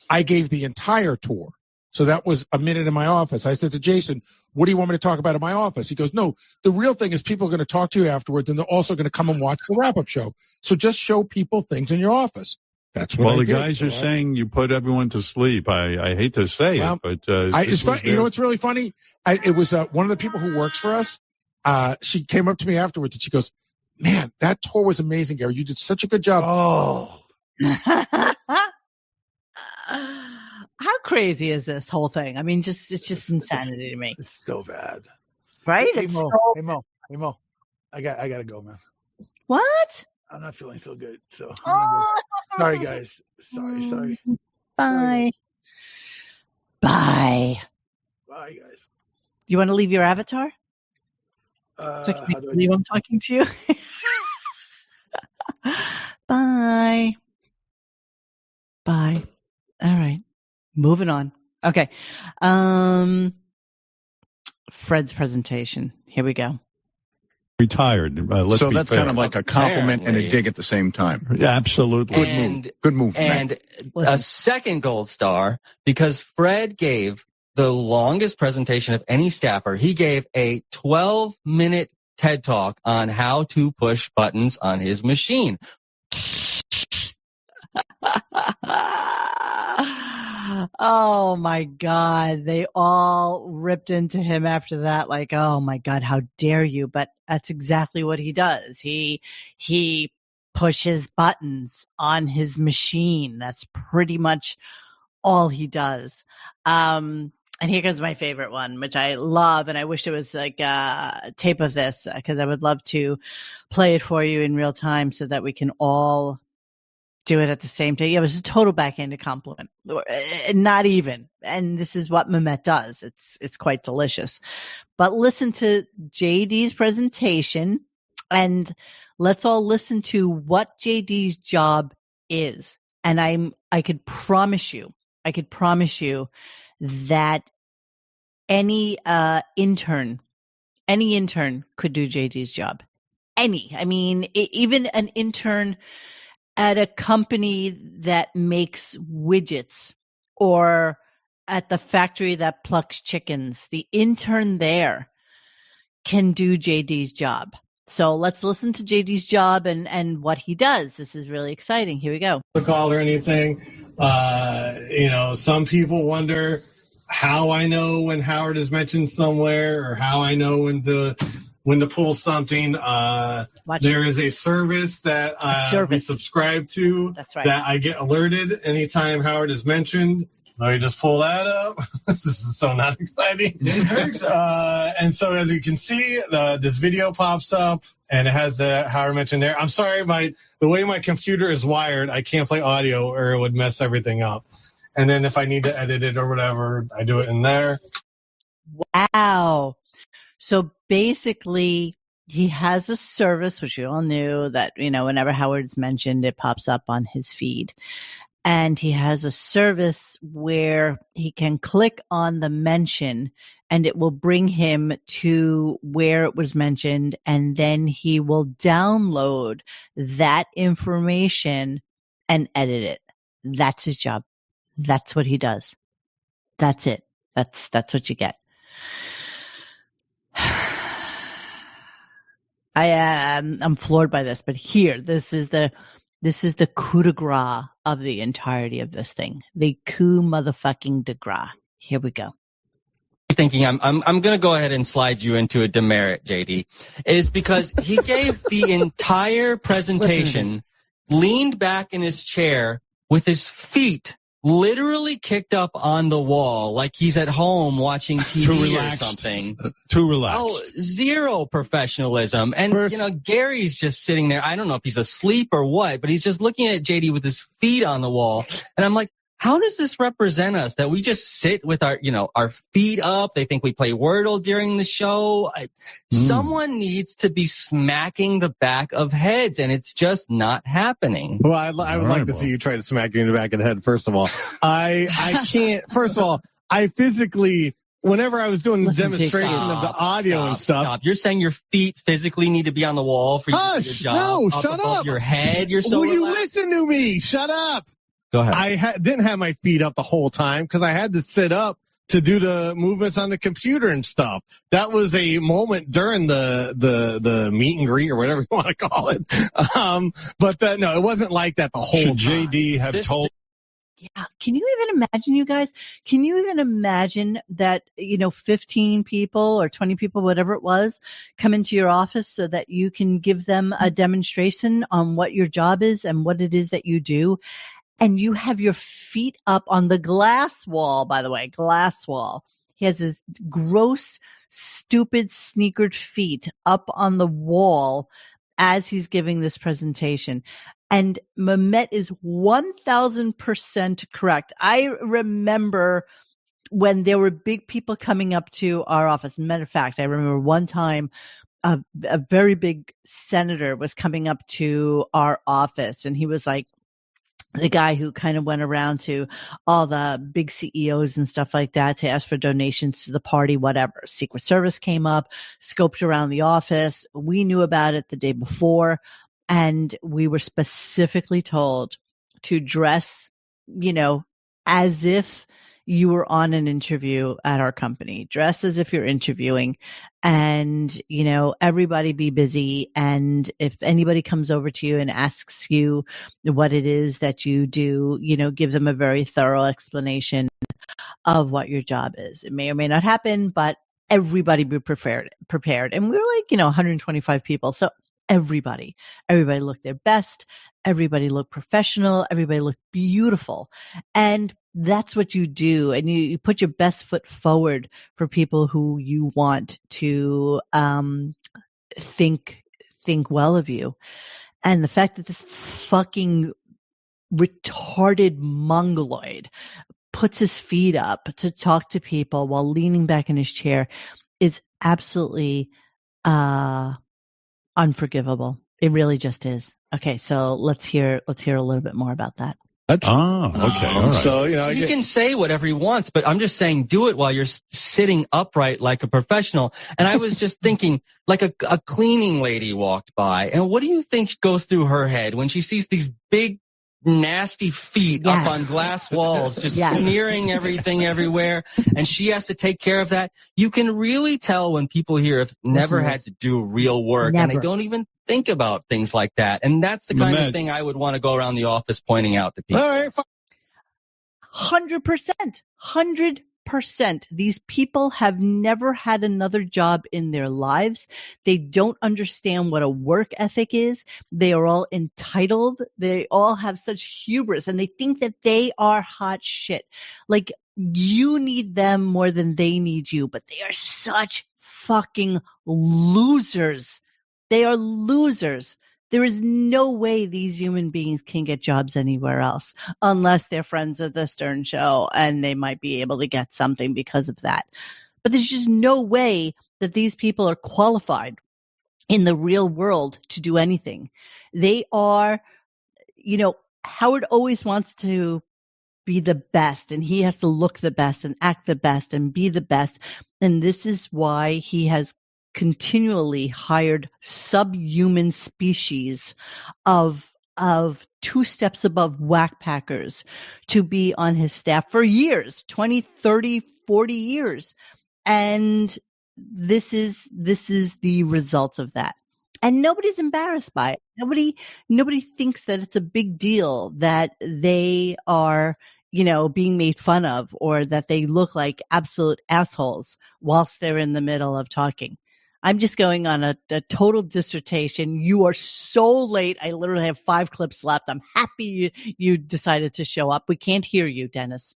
I gave the entire tour. So that was a minute in my office. I said to Jason, what do you want me to talk about in my office? He goes, no, the real thing is people are going to talk to you afterwards and they're also going to come and watch the wrap-up show. So just show people things in your office. That's what I did.
Guys are saying you put everyone to sleep. I hate to say it, but
it's funny. You know what's really funny? It was one of the people who works for us. She came up to me afterwards and she goes, man, that tour was amazing, Gary. You did such a good job.
Oh.
How crazy is this whole thing? I mean, it's just insanity to me.
It's so bad.
Right?
Hey, Mo. I got to go, man.
What?
I'm not feeling so good. So sorry, guys. Sorry.
Bye. Bye.
Bye, guys.
You want to leave your avatar? So can I believe I'm talking to you? Bye. Bye. All right. Moving on. Okay. Fred's presentation. Here we go.
Retired.
So that's kind of like a compliment and a dig at the same time.
Yeah, absolutely.
Good move.
And a second gold star because Fred gave the longest presentation of any staffer. He gave a 12-minute TED Talk on how to push buttons on his machine.
Oh my God. They all ripped into him after that. Like, oh my God, how dare you? But that's exactly what he does. He pushes buttons on his machine. That's pretty much all he does. And here goes my favorite one, which I love. And I wish there was like a tape of this because I would love to play it for you in real time so that we can all do it at the same time. Yeah, it was a total backhanded compliment. Not even. And this is what Memet does. It's quite delicious. But listen to JD's presentation and let's all listen to what JD's job is. And I could promise you that any intern could do JD's job. Even an intern at a company that makes widgets or at the factory that plucks chickens, the intern there can do JD's job. So let's listen to JD's job and what he does. This is really exciting. Here we go.
The call or anything. Some people wonder how I know when Howard is mentioned somewhere or how I know when to pull something. There is a service that we subscribe to.
That's right.
That I get alerted anytime Howard is mentioned. Let me just pull that up. This is so not exciting. And so as you can see, this video pops up and it has the Howard mentioned there. I'm sorry, the way my computer is wired, I can't play audio or it would mess everything up. And then if I need to edit it or whatever, I do it in there.
Wow. So basically, he has a service, which you all knew, that, whenever Howard's mentioned, it pops up on his feed. And he has a service where he can click on the mention and it will bring him to where it was mentioned. And then he will download that information and edit it. That's his job. That's what he does. That's it. That's what you get. I'm floored by this, but here, this is the coup de grace of the entirety of this thing. The coup motherfucking de grace. Here we go.
Thinking I'm going to go ahead and slide you into a demerit, JD, is because he gave the entire presentation, leaned back in his chair with his feet literally kicked up on the wall like he's at home watching TV or something.
Too relaxed.
Oh, zero professionalism. And, Gary's just sitting there. I don't know if he's asleep or what, but he's just looking at JD with his feet on the wall. And I'm like, how does this represent us that we just sit with our feet up? They think we play Wordle during the show. Someone needs to be smacking the back of heads, and it's just not happening.
Well, I would like to see you try to smack you in the back of the head, first of all. I can't, first of all, I physically, whenever I was doing the demonstration of the audio and stuff.
Stop. You're saying your feet physically need to be on the wall for you to do your job?
No,
up
shut
above
up.
Your head, you're so
Will you
relaxed?
listen to me? Shut up.
Go ahead.
I didn't have my feet up the whole time because I had to sit up to do the movements on the computer and stuff. That was a moment during the meet and greet or whatever you want to call it. But no, it wasn't like that the whole time.
Should JD have told?
Yeah. Can you even imagine, you guys? Can you even imagine that, 15 people or 20 people, whatever it was, come into your office so that you can give them a demonstration on what your job is and what it is that you do? And you have your feet up on the glass wall, by the way, glass wall. He has his gross, stupid, sneakered feet up on the wall as he's giving this presentation. And Memet is 1000% correct. I remember when there were big people coming up to our office. Matter of fact, I remember one time a very big senator was coming up to our office, and he was like, the guy who kind of went around to all the big CEOs and stuff like that to ask for donations to the party, whatever. Secret Service came up, scoped around the office. We knew about it the day before, and we were specifically told to dress, as if you were on an interview at our company. Dress as if you're interviewing, and, everybody be busy. And if anybody comes over to you and asks you what it is that you do, give them a very thorough explanation of what your job is. It may or may not happen, but everybody be prepared. And we were like, 125 people. So everybody looked their best. Everybody looked professional. Everybody looked beautiful. And that's what you do. And you put your best foot forward for people who you want to think well of you. And the fact that this fucking retarded mongoloid puts his feet up to talk to people while leaning back in his chair is absolutely unforgivable. It really just is. Okay, so let's hear a little bit more about that.
Okay. All right.
So,
he can say whatever he wants, but I'm just saying do it while you're sitting upright like a professional. And I was just thinking, like a cleaning lady walked by, and what do you think goes through her head when she sees these big, nasty feet up on glass walls, just smearing everything everywhere, and she has to take care of that? You can really tell when people here have never had to do real work, and they don't even think about things like that. And that's the kind of thing I would want to go around the office pointing out to people.
All right,
100%. These people have never had another job in their lives. They don't understand what a work ethic is. They are all entitled. They all have such hubris, and they think that they are hot shit. Like, you need them more than they need you, but they are such fucking losers. They are losers. There is no way these human beings can get jobs anywhere else unless they're friends of the Stern Show, and they might be able to get something because of that. But there's just no way that these people are qualified in the real world to do anything. They are, Howard always wants to be the best, and he has to look the best and act the best and be the best. And this is why he has continually hired subhuman species of of 2 steps above whack packers to be on his staff for years, 20, 30, 40 years. And this is the result of that. And nobody's embarrassed by it. Nobody thinks that it's a big deal that they are, being made fun of, or that they look like absolute assholes whilst they're in the middle of talking. I'm just going on a total dissertation. You are so late. I literally have 5 clips left. I'm happy you decided to show up. We can't hear you, Dennis.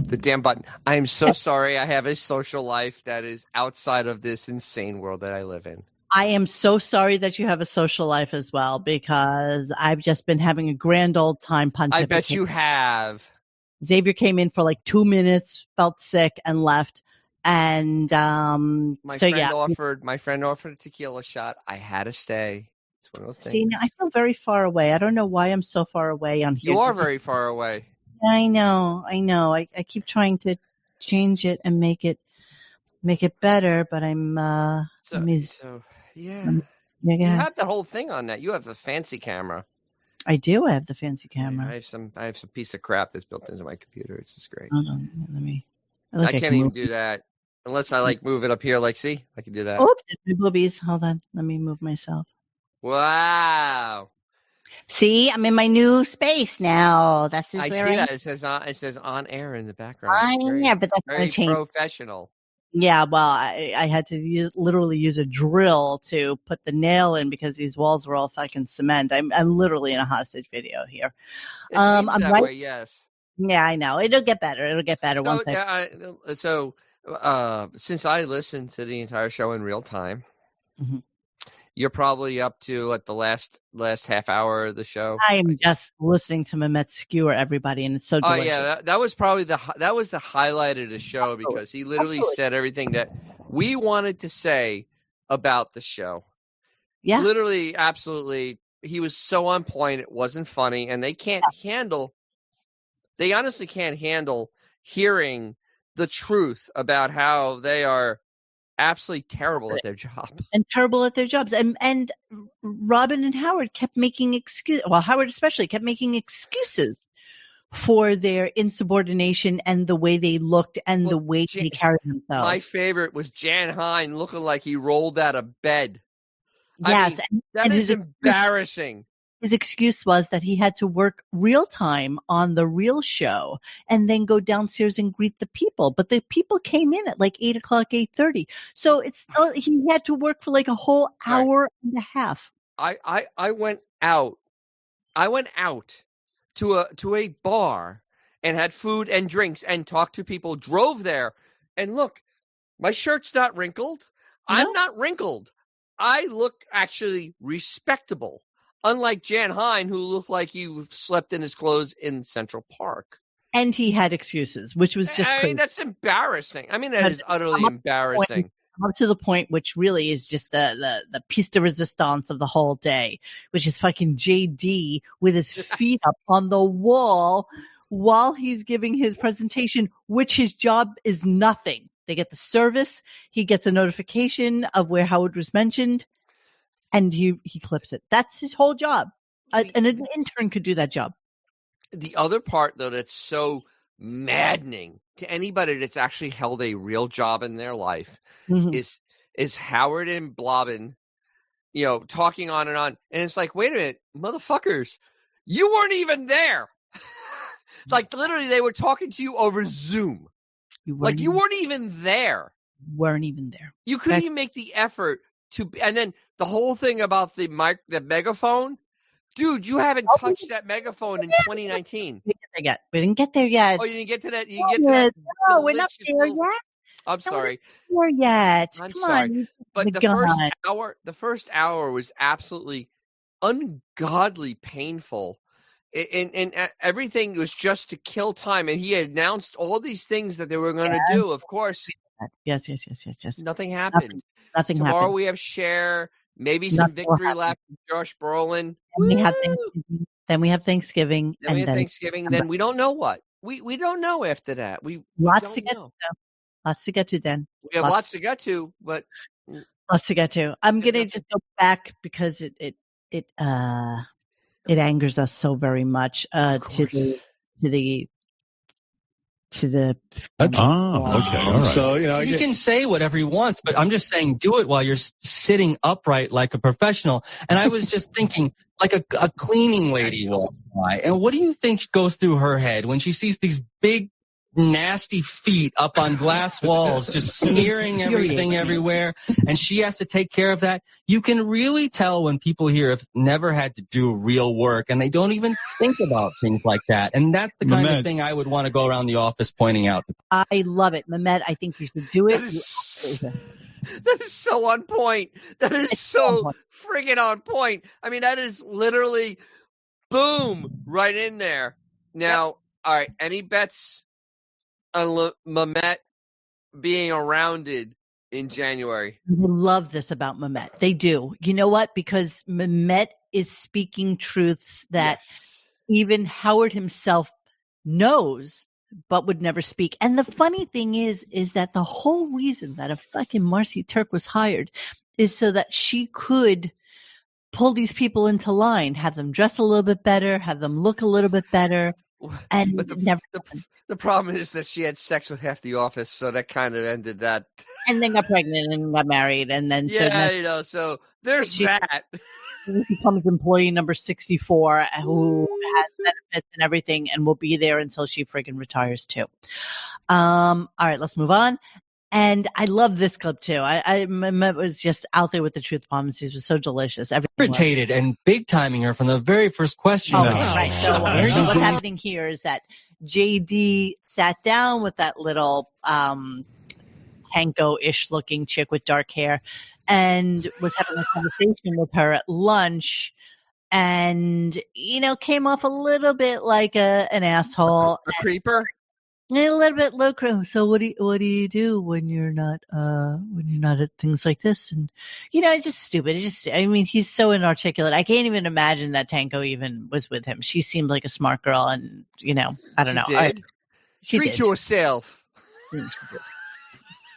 The damn button. I am so sorry. I have a social life that is outside of this insane world that I live in.
I am so sorry that you have a social life as well, because I've just been having a grand old time pontificating.
I bet you have.
Xavier came in for like 2 minutes, felt sick, and left. And
my friend offered a tequila shot. I had to stay. It's one of those things.
See, now I feel very far away. I don't know why I'm so far away on here.
You are very far away.
I know. I keep trying to change it and make it better, but I'm
yeah. You have the whole thing on that. You have the fancy camera.
I do. I have the fancy camera.
I have some piece of crap that's built into my computer. It's just great.
Hold on, let me.
I can't even do that unless I move it up here. See, I can do that.
Oops, boobies. Hold on, let me move myself.
Wow.
See, I'm in my new space now. I see
that. It says on air in the background.
Yeah, but that's
very
change.
Professional.
Yeah, well, I had to literally use a drill to put the nail in because these walls were all fucking cement. I'm literally in a hostage video here.
It seems I'm that right. Way, yes.
Yeah, I know. It'll get better. Once
since I listened to the entire show in real time,
mm-hmm.
You're probably up to at the last half hour of the show.
I am just listening to Memet skewer everybody, and it's so delicious.
Oh yeah, that was probably the highlight of the show because he literally said everything that we wanted to say about the show.
Yeah,
literally, absolutely. He was so on point. It wasn't funny, and they honestly can't handle hearing the truth about how they are absolutely terrible at their job.
And terrible at their jobs. And Robin and Howard kept making excuses. Well, Howard especially kept making excuses for their insubordination and the way they looked and the way they carried themselves.
My favorite was Jan Hine looking like he rolled out of bed.
Yes.
That is embarrassing.
His excuse was that he had to work real time on the real show and then go downstairs and greet the people. But the people came in at like 8:00, 8:30. So he had to work for like a whole hour and a half.
I went out. To a bar and had food and drinks and talked to people, drove there. And look, my shirt's not wrinkled. No. I'm not wrinkled. I look actually respectable. Unlike Jan Hine, who looked like he slept in his clothes in Central Park.
And he had excuses, which was just crazy.
That's embarrassing. That is utterly embarrassing.
Up to the point, which really is just the piece de resistance of the whole day, which is fucking JD with his feet up on the wall while he's giving his presentation, which his job is nothing. They get the service. He gets a notification of where Howard was mentioned. And he clips it. That's his whole job. And an intern could do that job.
The other part, though, that's so maddening to anybody that's actually held a real job in their life is Howard and Blobbin, talking on. And it's like, wait a minute, motherfuckers, you weren't even there. Like, literally, they were talking to you over Zoom. You weren't even there.
Weren't even there.
You couldn't even make the effort. And then the whole thing about the megaphone, dude, you haven't touched that megaphone in 2019.
We didn't get there yet.
Oh, you didn't get to that? You get to that?
No, we're not there yet.
I'm sorry.
We're not there yet.
I'm
Come
sorry.
on,
but the first hour was absolutely ungodly painful. And everything was just to kill time. And he announced all these things that they were going to do. Of course.
Yes.
Nothing happened.
Nothing
Tomorrow
happened.
we have Cher, maybe some victory lap from Josh Brolin.
Then we have Thanksgiving.
Then we don't know what. We don't know after that.
Lots to get to. Lots to get to, then.
We have lots to get to, but
lots to get to. I'm gonna just go back because it It angers us so very much to the
okay, all right.
So, he can say whatever he wants, but I'm just saying do it while you're sitting upright like a professional. And I was just thinking, like a cleaning lady walks by, and what do you think goes through her head when she sees these big, nasty feet up on glass walls, just smearing everything everywhere, and she has to take care of that? You can really tell when people here have never had to do real work, and they don't even think about things like that. And that's the kind of thing I would want to go around the office pointing out.
I love it, Memet. I think you should do it.
That is so on point. That is so friggin' on point. I mean, that is literally boom right in there. Now, all right, any bets on Memet being arounded in January?
I love this about Memet. They do. You know what? Because Memet is speaking truths that even Howard himself knows, but would never speak. And the funny thing is that the whole reason that a fucking Marcy Turk was hired is so that she could pull these people into line, have them dress a little bit better, have them look a little bit better. And
but the problem is that she had sex with half the office, so that kind of ended that.
And then got pregnant and got married, and then
so there's that.
She becomes employee number 64, who has benefits and everything, and will be there until she friggin' retires too. All right, let's move on. And I love this clip too. I was just out there with the truth bombs. It was so delicious.
Irritated and big timing her from the very first question.
Oh, right. So what's happening here is that JD sat down with that little Tanko-ish looking chick with dark hair and was having a conversation with her at lunch, and came off a little bit like an asshole,
a creeper.
A little bit low. So what do you do when you're not at things like this? And it's just stupid. He's so inarticulate. I can't even imagine that Tanko even was with him. She seemed like a smart girl, and I don't know. She
Treat
did.
yourself.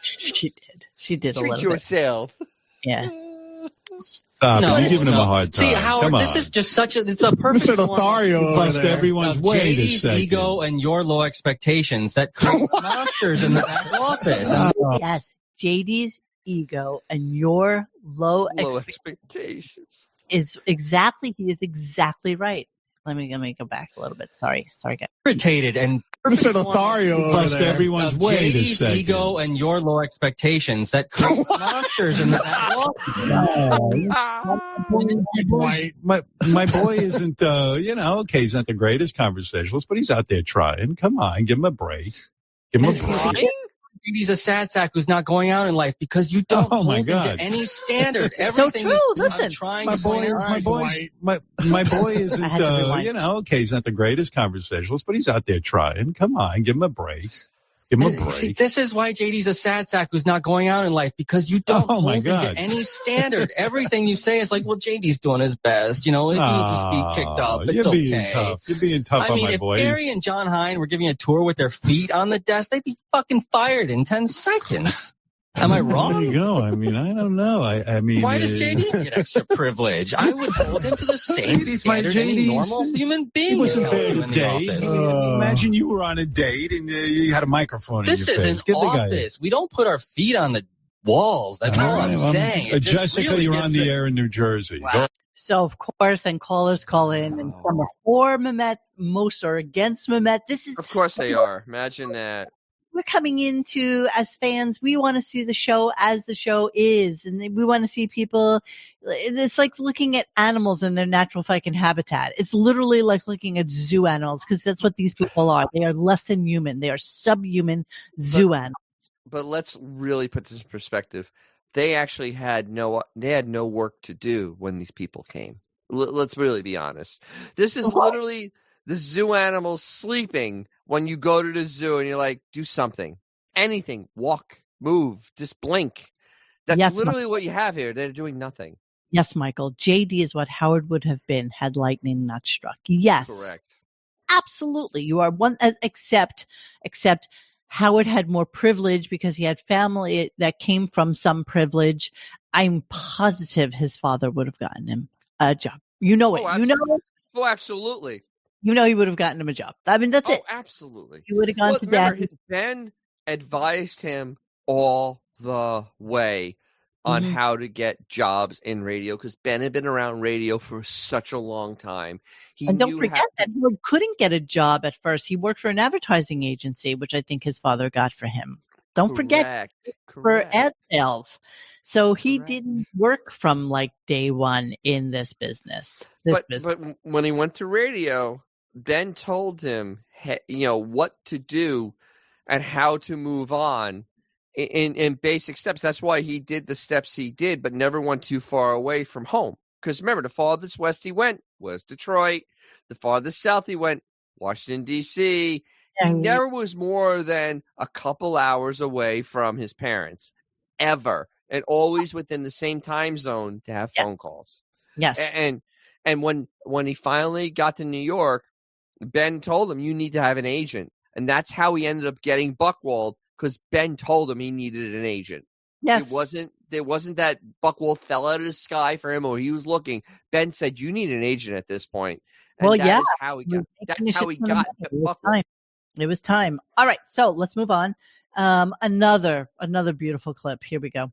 She did. She did a
Treat
little
yourself.
bit. Yeah.
Stop. You're giving him a hard time.
See, Howard, this is just it's a perfect
Mr. Lothario
bust
everyone's way
JD's ego and your low expectations that creates monsters in the back office.
Yes, JD's ego and your low expectations he is exactly right. Let me go back a little bit. Sorry, guys.
Irritated and
Mr. Lothario bust everyone's way to
JD's ego and your low expectations that creates monsters in the back office.
My boy isn't, okay, he's not the greatest conversationalist, but he's out there trying. Come on, give him a break. Give him a break.
He's a sad sack who's not going out in life because you don't hold him to any standard. Everything
so true. Listen,
my boy isn't, okay, he's not the greatest conversationalist, but he's out there trying. Come on, give him a break. Give him a break.
See, this is why JD's a sad sack who's not going out in life, because you don't hold him to any standard. Everything you say is like, well, JD's doing his best. He needs to be kicked up. It's okay.
You're being tough on my boy.
If Gary and John Hein were giving a tour with their feet on the desk, they'd be fucking fired in 10 seconds. Am I wrong?
There you go. I don't know.
Why does JD get extra privilege? I would hold him to the same standard any normal human being.
He wasn't there on a date. Imagine you were on a date and you had a microphone in your face.
This is an office. We don't put our feet on the walls. That's all I'm saying.
Jessica, really you're on the air in New Jersey.
Wow. So, of course, then callers call in, and some are for Memet, most are against Memet.
Of course they are. Imagine that.
We're coming into, as fans, we want to see the show as the show is. And we want to see people. It's like looking at animals in their natural fucking habitat. It's literally like looking at zoo animals, because that's what these people are. They are less than human. They are subhuman zoo animals.
But let's really put this in perspective. They actually had no work to do when these people came. Let's really be honest. This is literally the zoo animals sleeping when you go to the zoo and you're like, do something, anything, walk, move, just blink. That's literally what you have here. They're doing nothing.
Yes, Michael. JD is what Howard would have been had lightning not struck. Yes.
Correct.
Absolutely. You are one, except Howard had more privilege because he had family that came from some privilege. I'm positive his father would have gotten him a job. You know it.
Absolutely. Oh, absolutely.
You know, he would have gotten him a job. I mean, that's it.
Absolutely.
He would have gone to
remember,
dad.
Ben advised him all the way on how to get jobs in radio because Ben had been around radio for such a long time.
And don't forget that he couldn't get a job at first. He worked for an advertising agency, which I think his father got for him. Don't forget for ad sales. So he didn't work from like day one in this business. But
when he went to radio, Ben told him, what to do and how to move on in basic steps. That's why he did the steps he did, but never went too far away from home. Because remember, the farthest west he went was Detroit. The farthest south he went, Washington, D.C. He never was more than a couple hours away from his parents, ever. And always within the same time zone to have phone calls.
Yes.
And when he finally got to New York, Ben told him, you need to have an agent. And that's how he ended up getting Buchwald, because Ben told him he needed an agent.
Yes.
There wasn't that Buchwald fell out of the sky for him or he was looking. Ben said, you need an agent at this point. And
that's
how he got Buchwald.
It was time. All right, so let's move on. Another beautiful clip. Here we go.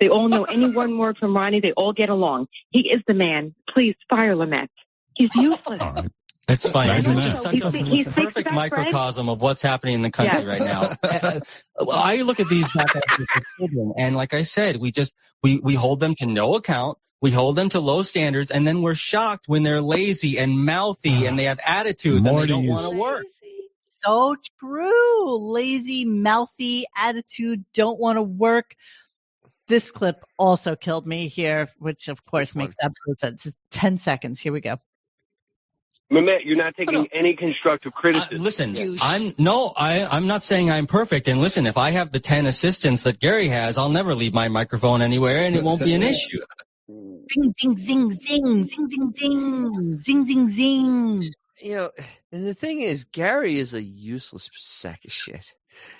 They all know any one word from Ronnie. They all get along. He is the man. Please fire Memet. He's useless.
It's funny. This is just such a perfect microcosm of what's happening in the country right now. I look at these children, and like I said, we hold them to no account. We hold them to low standards, and then we're shocked when they're lazy and mouthy and they have attitudes and they don't want to work.
So true. Lazy, mouthy attitude, don't want to work. This clip also killed me here, which of course makes absolute sense. It's 10 seconds. Here we go.
Memet, you're not taking any constructive criticism.
Listen, I'm not saying I'm perfect. And listen, if I have the 10 assistants that Gary has, I'll never leave my microphone anywhere and it won't be an issue.
Zing, zing, zing, zing, zing, zing, zing, zing, zing, zing.
And the thing is, Gary is a useless sack of shit.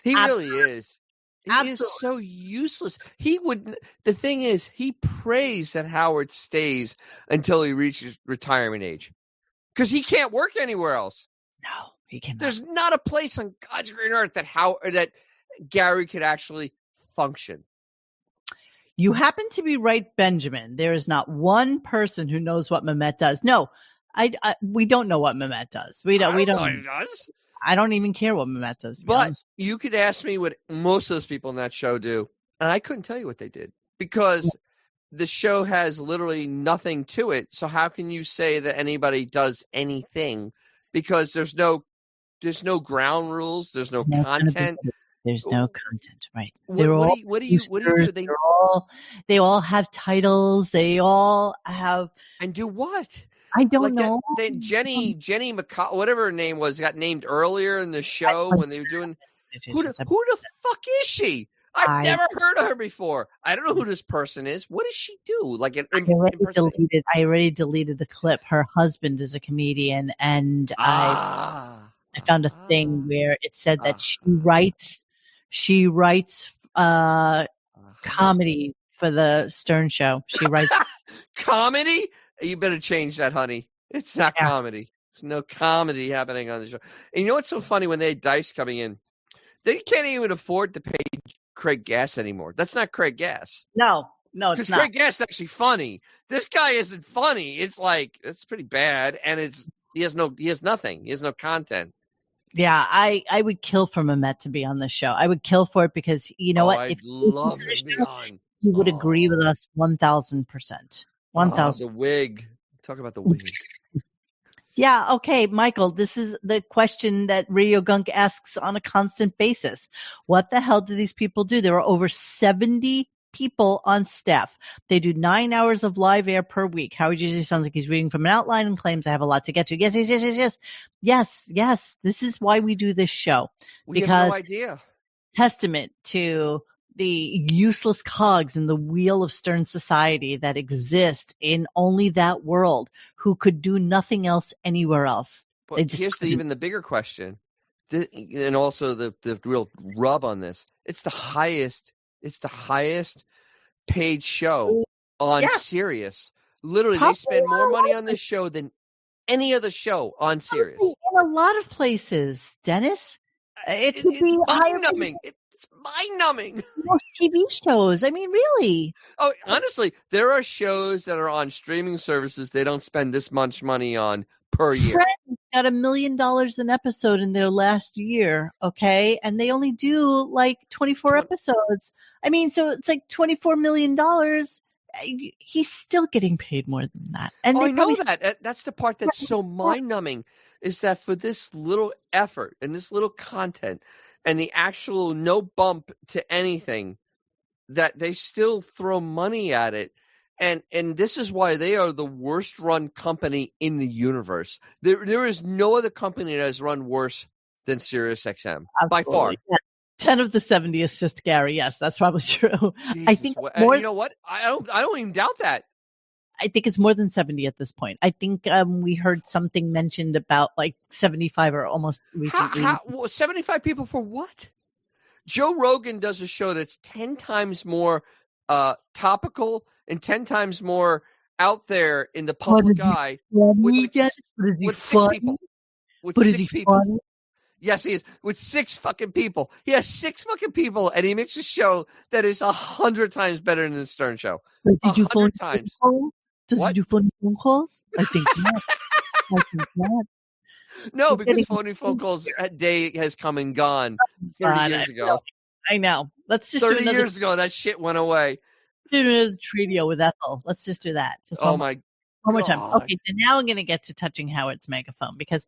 He really is. He is so useless. The thing is, he prays that Howard stays until he reaches retirement age. Because he can't work anywhere else.
No, he can't.
There's not a place on God's green earth that Gary could actually function.
You happen to be right, Benjamin. There is not one person who knows what Memet does. No, we don't know what Memet does. We don't.
Know what he does.
I don't even care what Memet does.
But you could ask me what most of those people in that show do, and I couldn't tell you what they did because the show has literally nothing to it. So how can you say that anybody does anything? Because there's no ground rules. There's no content.
There's no content, right?
What do you do?
They all have titles. They all have
and do what?
I don't know.
Jenny McCall, whatever her name was, got named earlier in the show when they were doing. Who the fuck is she? I've never heard of her before. I don't know who this person is. What does she do?
I already deleted the clip. Her husband is a comedian, and I found a thing where it said that she writes comedy for the Stern Show. She writes
comedy. You better change that, honey. It's not comedy. There's no comedy happening on the show. And you know what's so funny when they had Dice coming in? They can't even afford to pay Craig Gass anymore. That's not Craig Gass.
No, it's not.
Because Craig Gass is actually funny. This guy isn't funny. It's pretty bad, and he has nothing. He has no content.
Yeah, I would kill for Memet to be on this show. I would kill for it because you know what?
I'd love to be on.
You would agree with us 1,000%. 1,000.
The wig. Talk about the wig.
Yeah, okay, Michael, this is the question that RadioGunk asks on a constant basis. What the hell do these people do? There are over 70 people on staff. They do 9 hours of live air per week. Howard usually sounds like he's reading from an outline and claims I have a lot to get to. Yes. This is why we do this show.
We have no idea.
Testament to the useless cogs in the wheel of Stern society that exist in only that world, who could do nothing else anywher else.
But here's even the bigger question, and also the real rub on this. It's the highest paid show on Sirius. Literally, they spend more money on this show than any other show on Sirius.
In a lot of places, Dennis. It could
It's
be
mind-numbing. It's mind-numbing.
most TV shows. I mean, really.
Oh, honestly, there are shows that are on streaming services they don't spend this much money on per year.
Friends got $1 million an episode in their last year, okay? And they only do like 24 episodes. I mean, so it's like $24 million. He's still getting paid more than that. And
I know that. That's the part that's so mind-numbing, is that for this little effort and this little content and the actual no bump to anything, that they still throw money at it. And this is why they are the worst run company in the universe. There is no other company that has run worse than SiriusXM by far.
Yeah. 10 of the 70 assist Gary. Yes, that's probably true.
Jesus,
I think
you know what? I don't even doubt that.
I think it's more than 70 at this point. I think we heard something mentioned about like 75 or almost reaching 80.
75 people for what? Joe Rogan does a show that's 10 times more topical and 10 times more out there in the public eye with 6 people. With 6 people. Yes, he is. With 6 fucking people. He has 6 fucking people, and he makes a show that is 100 times better than the Stern Show.
Does he do phone
times.
calls? Does he do phone calls? I think not. I think not.
No, because phone calls day has come and gone 30 years ago.
I know. Let's just
30
do another
years ago, that shit went away.
Do another trio with Ethel. Let's just do that. Just one more time. Okay, so now I'm going to get to touching Howard's megaphone, because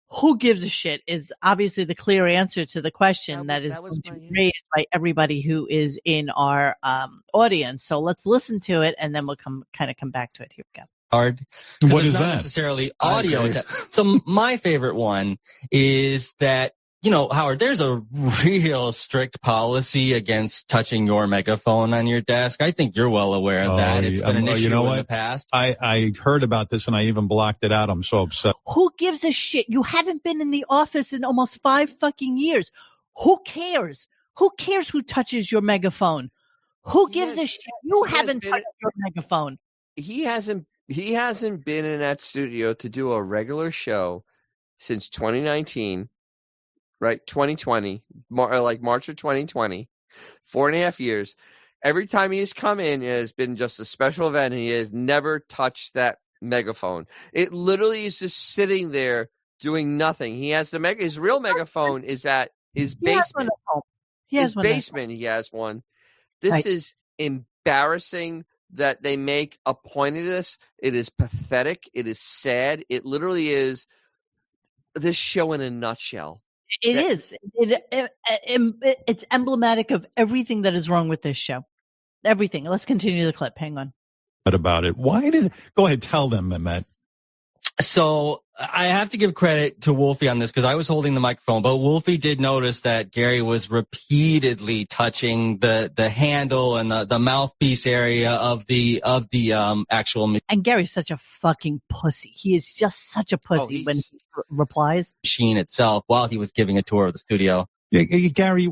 who gives a shit is obviously the clear answer to the question that is going to be raised by everybody who is in our audience. So let's listen to it, and then we'll come back to it. Here we go.
Hard.
What is
not
that?
Necessarily audio. So my favorite one is that, you know, Howard, there's a real strict policy against touching your megaphone on your desk. I think you're well aware of that. It's been an issue in the past.
I heard about this and I even blocked it out. I'm so upset.
Who gives a shit? You haven't been in the office in almost 5 fucking years. Who cares? Who cares who touches your megaphone? Who gives a shit? You haven't touched your megaphone.
He hasn't been in that studio to do a regular show since 2019. Right, 2020, like March of 2020, 4.5 years. Every time he's come in, it has been just a special event, and he has never touched that megaphone. It literally is just sitting there doing nothing. He has his real megaphone is at his basement. He has one. This is embarrassing that they make a point of this. It is pathetic. It is sad. It literally is this show in a nutshell.
It's emblematic of everything that is wrong with this show. Everything. Let's continue the clip. Hang on.
About it. Why does it? Go ahead. Tell them, Memet.
So I have to give credit to Wolfie on this, because I was holding the microphone, but Wolfie did notice that Gary was repeatedly touching the handle and the mouthpiece area of the actual machine.
And Gary's such a fucking pussy. He is just such a pussy when he replies.
Machine itself while he was giving a tour of the studio.
Yeah, Gary,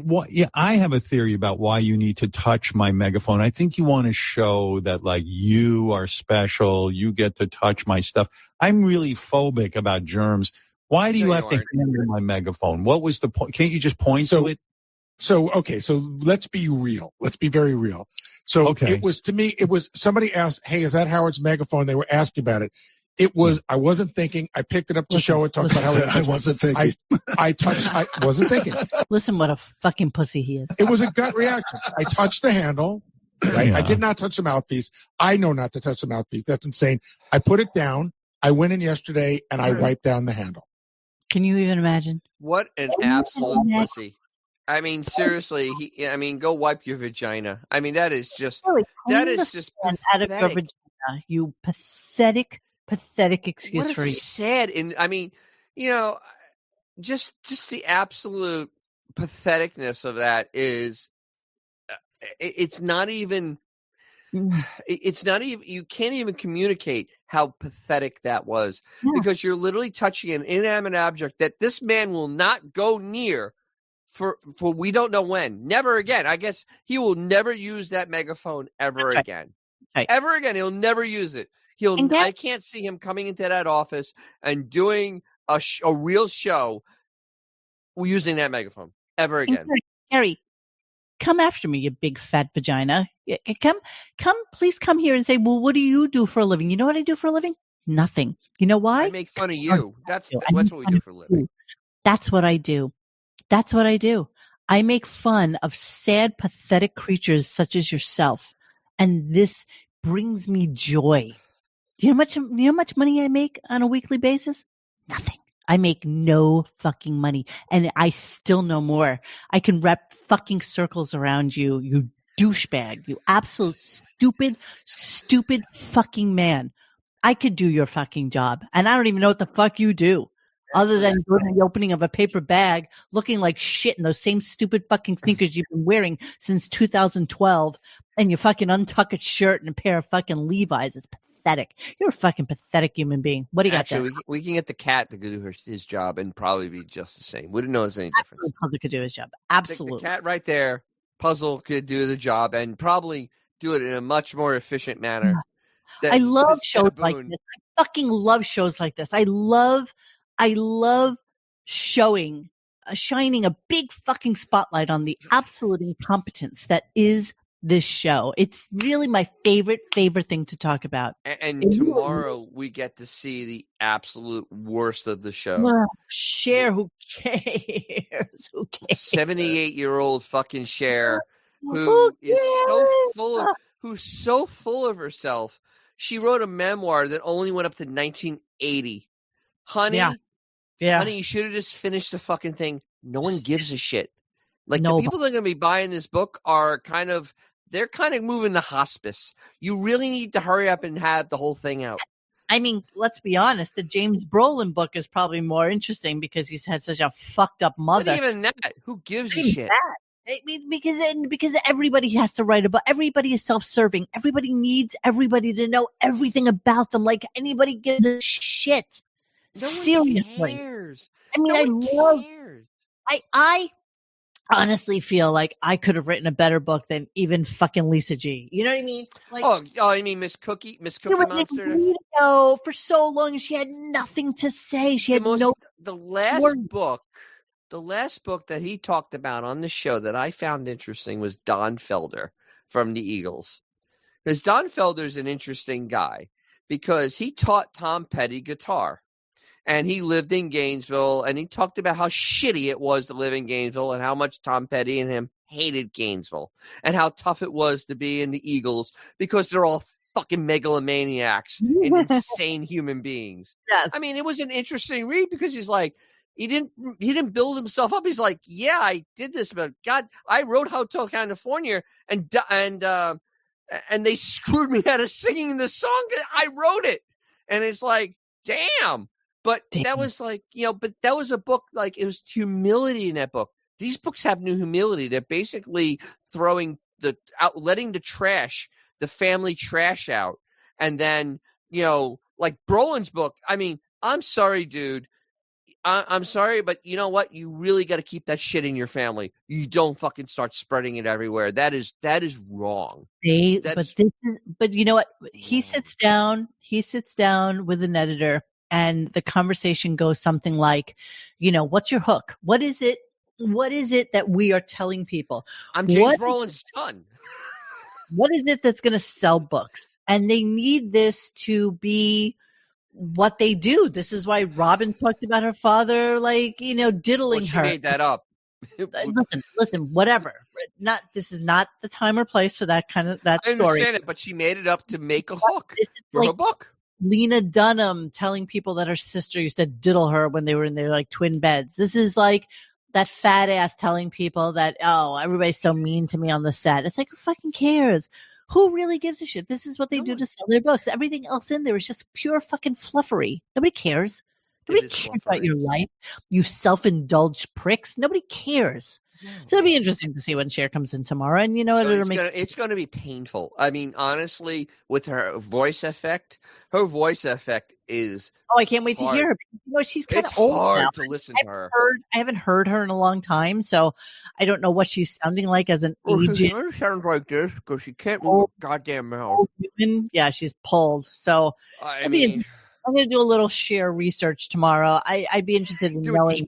I have a theory about why you need to touch my megaphone. I think you want to show that, like, you are special. You get to touch my stuff. I'm really phobic about germs. Why do you have to handle my megaphone? What was the point? Can't you just point to it?
So let's be real. Let's be very real. So it was, to me, it was, somebody asked, hey, is that Howard's megaphone? They were asking about it. It was, I wasn't thinking. I picked it up to show it, talk about how
I wasn't thinking.
I wasn't thinking.
Listen, what a fucking pussy he is.
It was a gut reaction. I touched the handle. Right?
Yeah.
I did not touch the mouthpiece. I know not to touch the mouthpiece. That's insane. I put it down. I went in yesterday and I wiped down the handle.
Can you even imagine?
What an absolute pussy. I mean, seriously, go wipe your vagina. I mean, that is just,
really,
that is just
out of your vagina, you pathetic excuse for you.
Sad. And I mean, you know, just the absolute patheticness of that is, it's not even, you can't even communicate how pathetic that was, because you're literally touching an inanimate object that this man will not go near for we don't know when. Never again. I guess he will never use that megaphone ever again. Right. Ever again. He'll never use it. I can't see him coming into that office and doing a real show using that megaphone ever again.
Gary, come after me, you big fat vagina. Please come here and say, well, what do you do for a living? You know what I do for a living? Nothing. You know why?
I make fun of you. That's what we do for a living.
That's what I do. That's what I do. I make fun of sad, pathetic creatures such as yourself. And this brings me joy. Do you know how much money I make on a weekly basis? Nothing. I make no fucking money. And I still know more. I can wrap fucking circles around you, you douchebag, you absolute stupid fucking man. I could do your fucking job. And I don't even know what the fuck you do. Other than go to the opening of a paper bag looking like shit in those same stupid fucking sneakers you've been wearing since 2012 and your fucking untucked shirt and a pair of fucking Levi's. It's pathetic. You're a fucking pathetic human being. What do you got there?
We can get the cat to do his job and probably be just the same. Wouldn't notice any difference.
Absolutely, Puzzle could do his job. Absolutely.
The cat right there, Puzzle could do the job and probably do it in a much more efficient manner.
I love shows like this. I fucking love shows like this. I love shining a big fucking spotlight on the absolute incompetence that is this show. It's really my favorite thing to talk about.
And tomorrow we get to see the absolute worst of the show.
Well, who cares? Who cares?
78-year-old fucking Cher, who's so full of herself. She wrote a memoir that only went up to 1980. Honey, honey, you should have just finished the fucking thing. No one gives a shit. Like the people that are going to be buying this book are they're kind of moving to hospice. You really need to hurry up and have the whole thing out.
I mean, let's be honest. The James Brolin book is probably more interesting because he's had such a fucked up mother.
Not even that. Who gives a shit?
I mean, because everybody has to write about. Everybody is self-serving. Everybody needs everybody to know everything about them. Like anybody gives a shit.
No
Seriously.
one cares.
I mean, I honestly feel like I could have written a better book than even fucking Lisa G. You know what I mean? Like,
I mean Miss Cookie Monster.
For so long, she had nothing to say. She had
the last book that he talked about on the show that I found interesting was Don Felder from the Eagles. Because Don Felder's an interesting guy because he taught Tom Petty guitar. And he lived in Gainesville, and he talked about how shitty it was to live in Gainesville and how much Tom Petty and him hated Gainesville and how tough it was to be in the Eagles because they're all fucking megalomaniacs and insane human beings.
Yes.
I mean, it was an interesting read because he's like, he didn't build himself up. He's like, yeah, I did this, but God, I wrote Hotel California and they screwed me out of singing the song. I wrote it. And it's like, damn. But that was like, but that was a book, like it was humility in that book. These books have no humility. They're basically letting the family trash out. And then, like Brolin's book, I mean, I'm sorry, dude. I'm sorry, but you know what? You really got to keep that shit in your family. You don't fucking start spreading it everywhere. That is wrong.
But you know what? He sits down with an editor. And the conversation goes something like, what's your hook? What is it that we are telling people?
I'm James Brolin's son.
What is it that's going to sell books? And they need this to be what they do. This is why Robin talked about her father, diddling her.
She made that up.
Listen, whatever. This is not the time or place for that story.
I understand it, but she made it up to make a hook for a book.
Lena Dunham telling people that her sister used to diddle her when they were in their twin beds. This is like that fat ass telling people that, oh, everybody's so mean to me on the set. It's like, who fucking cares? Who really gives a shit? This is what they do to sell their books. Everything else in there is just pure fucking fluffery. Nobody cares. Nobody cares about your life. You self-indulged pricks. Nobody cares. So it'll be interesting to see when Cher comes in tomorrow. And you know what?
It's going to be painful. I mean, honestly, with her voice effect is.
Oh, I can't wait to hear her. You know, she's kind of old
hard
now.
to listen to her.
I haven't heard her in a long time, so I don't know what she's sounding like as an agent.
She sounds like this because she can't move her goddamn mouth.
Yeah, she's pulled. So
I mean,
I'm going to do a little Cher research tomorrow. I'd be interested in knowing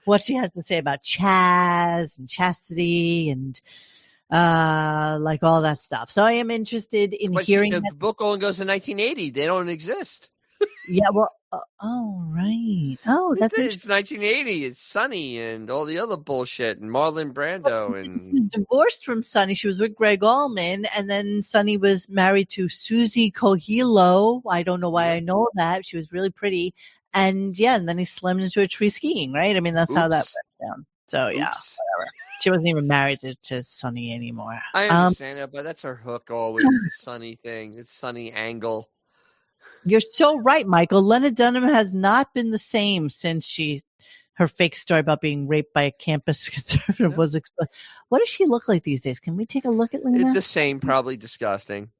what she has to say about Chaz and chastity and like all that stuff. So I am interested in hearing.
The book only goes to 1980. They don't exist.
Yeah, well, oh right. Oh, that's
it's 1980. It's Sonny and all the other bullshit and Marlon Brando and
she was divorced from Sonny. She was with Greg Allman, and then Sonny was married to Susie Cohilo. I don't know why I know that. She was really pretty, and then he slammed into a tree skiing. Right? I mean, that's how that went down. So yeah, whatever. She wasn't even married to Sonny anymore.
I understand that, but that's her hook always. The Sonny thing. It's Sonny angle.
You're so right, Michael. Lena Dunham has not been the same since her fake story about being raped by a campus conservative was exposed. What does she look like these days? Can we take a look at Lena?
The same, probably disgusting.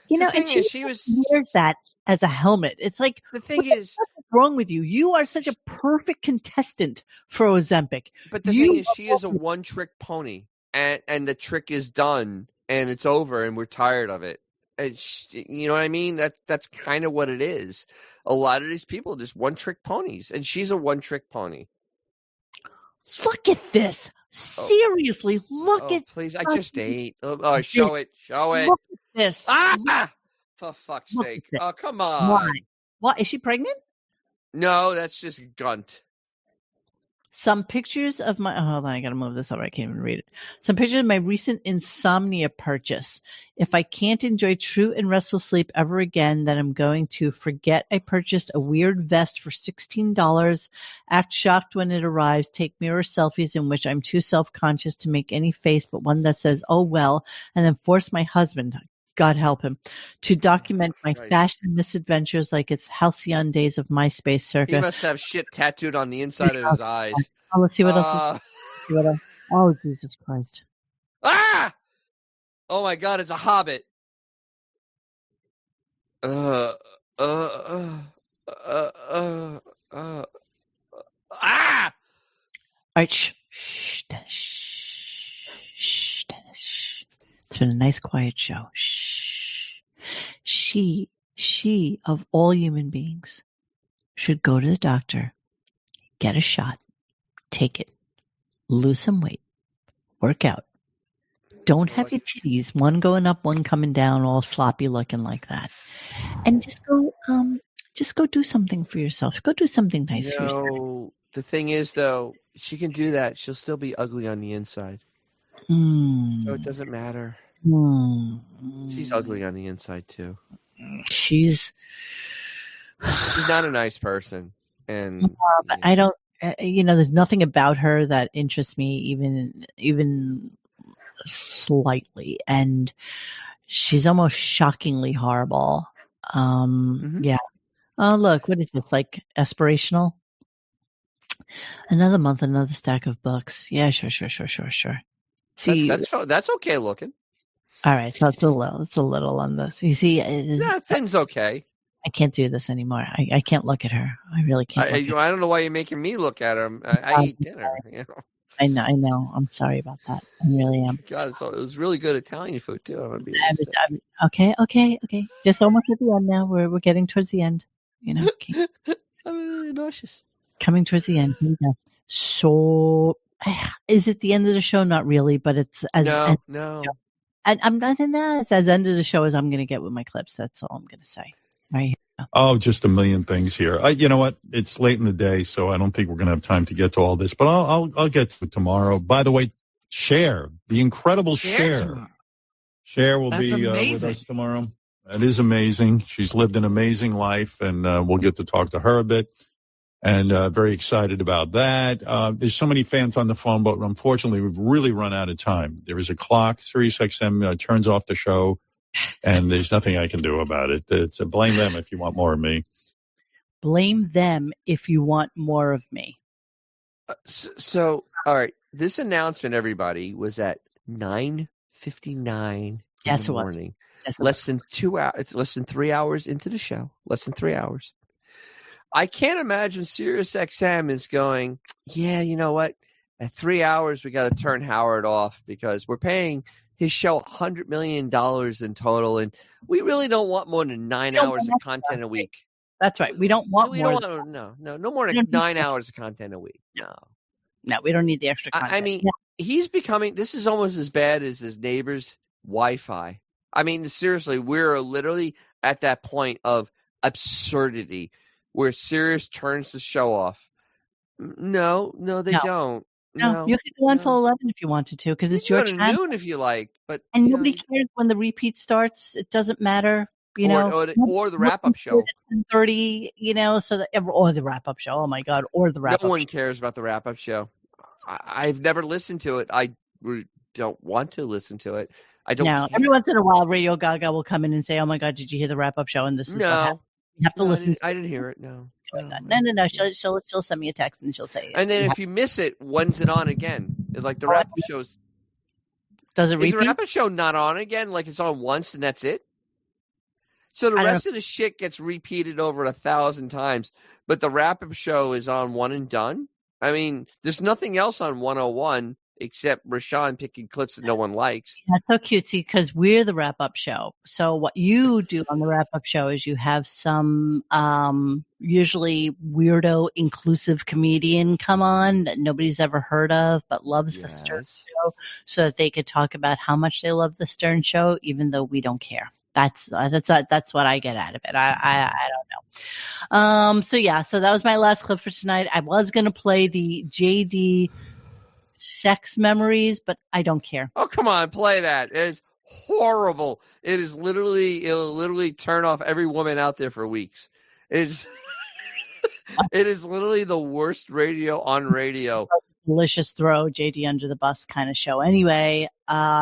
You know, and she wears that as a helmet. It's like,
the thing is,
what's wrong with you? You are such a perfect contestant for Ozempic.
But the thing is, she is a one-trick pony, and the trick is done, and it's over, and we're tired of it. You know what I mean? That's kind of what it is. A lot of these people are just one-trick ponies, and she's a one-trick pony.
Look at this. Seriously, look at.
Please, I just ate. Oh, show it.
Look at this.
For fuck's sake. Oh, come on.
Why? What? Is she pregnant?
No, that's just Gunt.
Some pictures of my. Hold on, I gotta move this over. I can't even read it. Some pictures of my recent insomnia purchase. If I can't enjoy true and restful sleep ever again, then I'm going to forget I purchased a weird vest for $16. Act shocked when it arrives. Take mirror selfies in which I'm too self-conscious to make any face but one that says, "Oh well," and then force my husband, God help him, to document my fashion misadventures like it's halcyon days of MySpace circa.
He must have shit tattooed on the inside of his eyes.
Oh, let's see what else is. Oh, Jesus Christ.
Ah! Oh my God, it's a hobbit. Ah!
All right, shh, Dennis. It's been a nice, quiet show. Shh. She of all human beings should go to the doctor, get a shot, take it, lose some weight, work out. Don't have your titties, one going up, one coming down, all sloppy looking like that. And just go do something for yourself. Go do something nice for yourself.
The thing is, though, she can do that. She'll still be ugly on the inside. So it doesn't matter. She's ugly on the inside too.
She's
not a nice person, and
but I don't. There's nothing about her that interests me, even slightly, and she's almost shockingly horrible. Yeah. Oh, look, what is this, like aspirational? Another month, another stack of books. Yeah, sure. See,
that's okay looking.
All right, so it's a little on the. You see,
thing's okay.
I can't do this anymore. I can't look at her. I really can't.
I don't know why you're making me look at her. I eat dinner. You know.
I know. I'm sorry about that. I really am.
God, it was really good Italian food too.
Okay. Just almost at the end now. We're getting towards the end. You know.
I'm nauseous.
Coming towards the end. Here we go. So, is it the end of the show? Not really, but it's
no.
And I'm not in that. It's as end of the show as I'm going to get with my clips. That's all I'm going to say. Right.
Oh, just a million things here. You know what? It's late in the day, so I don't think we're going to have time to get to all this. But I'll get to it tomorrow. By the way, Cher, the incredible Cher. Cher will be with us tomorrow. That is amazing. She's lived an amazing life, and we'll get to talk to her a bit. And very excited about that. There's so many fans on the phone, but unfortunately, we've really run out of time. There is a clock. SiriusXM turns off the show, and there's nothing I can do about it. It's blame them if you want more of me.
Blame them if you want more of me.
So All right. This announcement, everybody, was at 9:59 in the morning. Less than 2 hours. It's less than 3 hours into the show. Less than 3 hours. I can't imagine SiriusXM is going, yeah, you know what? At 3 hours, we got to turn Howard off because we're paying his show $100 million in total, and we really don't want more than 9 hours of content a week.
That's right. We don't want more.
No more than 9 hours of content a week.
No, we don't need the extra content.
I mean, he's becoming. This is almost as bad as his neighbor's Wi-Fi. I mean, seriously, we're literally at that point of absurdity where Sirius turns the show off. No, they don't.
No, you can go until 11 if you wanted to, because it's your channel.
Noon if you like, but
and nobody cares when the repeat starts. It doesn't matter,
or the wrap-up show.
10:30, or the wrap-up show. Oh my God, or the wrap-up.
No one cares about the wrap-up show. I've never listened to it. I don't want to listen to it. I don't.
No, every once in a while, Radio Gaga will come in and say, "Oh my God, did you hear the wrap-up show?" And this is what happened. You have to listen.
I didn't hear it. No.
No. She'll send me a text and she'll say.
And then if you miss it, when's it on again? Like the wrap-up shows.
Does it repeat?
Is the wrap-up show not on again? Like it's on once and that's it? So the rest of the shit gets repeated over 1,000 times, but the wrap-up show is on one and done? I mean, there's nothing else on 101 except Rashawn picking clips that no one likes.
That's so cutesy because we're the wrap-up show. So what you do on the wrap-up show is you have some usually weirdo inclusive comedian come on that nobody's ever heard of but loves the Stern Show so that they could talk about how much they love the Stern Show even though we don't care. That's what I get out of it. I don't know. So that was my last clip for tonight. I was going to play the JD sex memories, but I don't care.
Oh, come on, play that. It is horrible. It'll literally turn off every woman out there for weeks. It is literally the worst radio on radio.
Delicious throw JD under the bus kind of show. Anyway,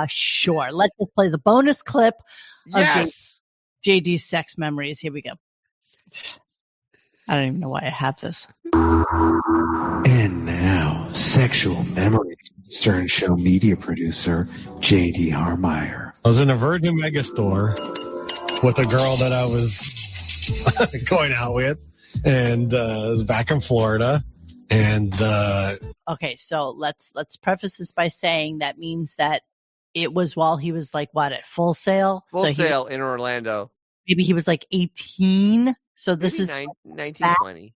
sure. Let's just play the bonus clip of JD's sex memories. Here we go. I don't even know why I have this.
And now, sexual memories. Stern Show media producer, J.D. Harmeyer.
I was in a Virgin Megastore with a girl that I was going out with, and it was back in Florida. And
okay, so let's preface this by saying that means that it was while he was like at Full Sail?
Full Sail in Orlando.
Maybe he was like 18. So this is
1920.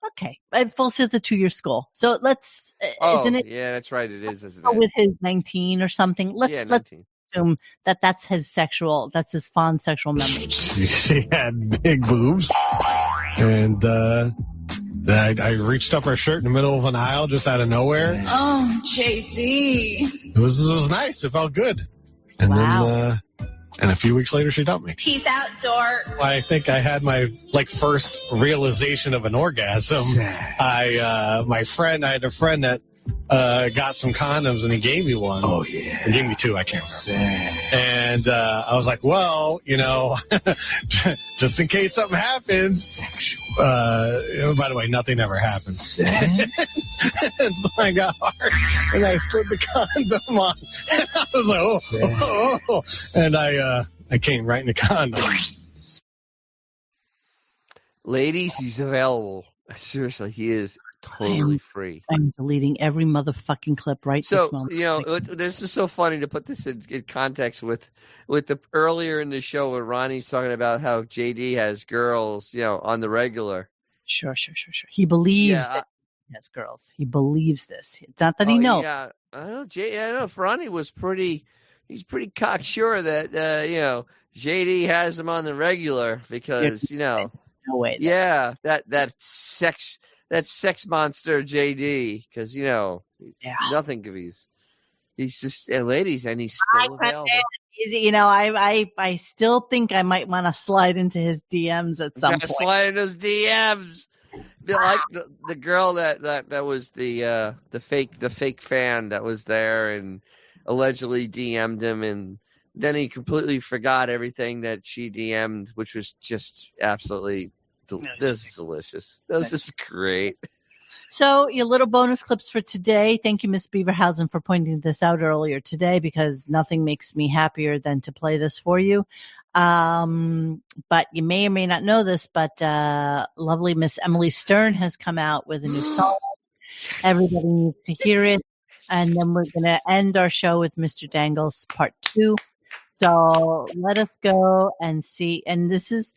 Okay. Full Sail's a 2-year school. So let's, isn't it?
Yeah, that's right. It is, isn't
it?
it?
With his 19 or something. Let's assume that's his fond sexual memories.
She had big boobs. And I reached up her shirt in the middle of an aisle just out of nowhere.
Oh, JD.
It was nice. It felt good. And then and a few weeks later, she dumped me.
Peace out, dork.
I think I had my first realization of an orgasm. I had a friend that got some condoms and he gave me one.
Oh yeah,
he gave me 2. I can't remember. And I was like, well, just in case something happens. By the way, nothing ever happened. And so I got hard and I slid the condom on. And I was like, oh. And I came right in the condom.
Ladies, he's available. Seriously, he is totally free.
I'm deleting every motherfucking clip this moment.
This is so funny to put this in context with the earlier in the show where Ronnie's talking about how JD has girls, on the regular.
Sure. He believes that he has girls. He believes this. It's not that he knows.
Yeah, I know. I know. Ronnie was he's pretty cocksure that JD has him on the regular because
no way.
Yeah, that sex monster JD because nothing of he's just ladies and he's still available.
I still think I might want to slide into his DMs at some point.
Slide into his DMs. Like the girl that was the fake fan that was there and allegedly DM'd him, and then he completely forgot everything that she DM'd, which was just absolutely delicious. That was just great.
So your little bonus clips for today. Thank you, Miss Beaverhausen, for pointing this out earlier today, because nothing makes me happier than to play this for you. But you may or may not know this, but lovely Miss Emily Stern has come out with a new song. Everybody needs to hear it. And then we're going to end our show with Mr. Dangles Part 2. So let us go and see. And this is,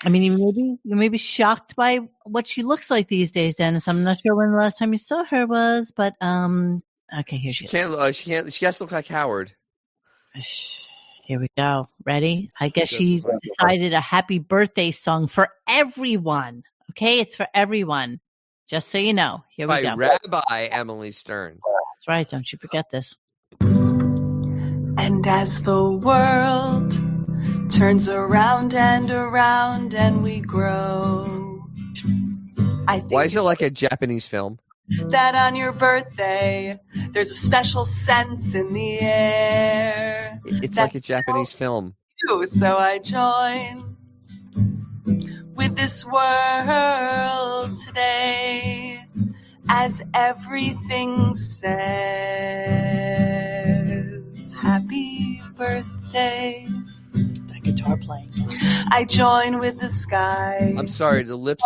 I mean, you may be shocked by what she looks like these days, Dennis. I'm not sure when the last time you saw her was, but okay, here she is.
She has to look like Howard.
Here we go. Ready? I guess she decided a happy birthday song for everyone. Okay, it's for everyone. Just so you know. Here we go.
By Rabbi Emily Stern.
That's right. Don't you forget this.
And as the world turns around and we grow, I think
Why is it like a Japanese film?
that on your birthday there's a special sense in the air.
It's like a Japanese film.
So I join with this world today as everything says happy birthday.
That guitar playing.
I join with the sky.
I'm sorry, the lip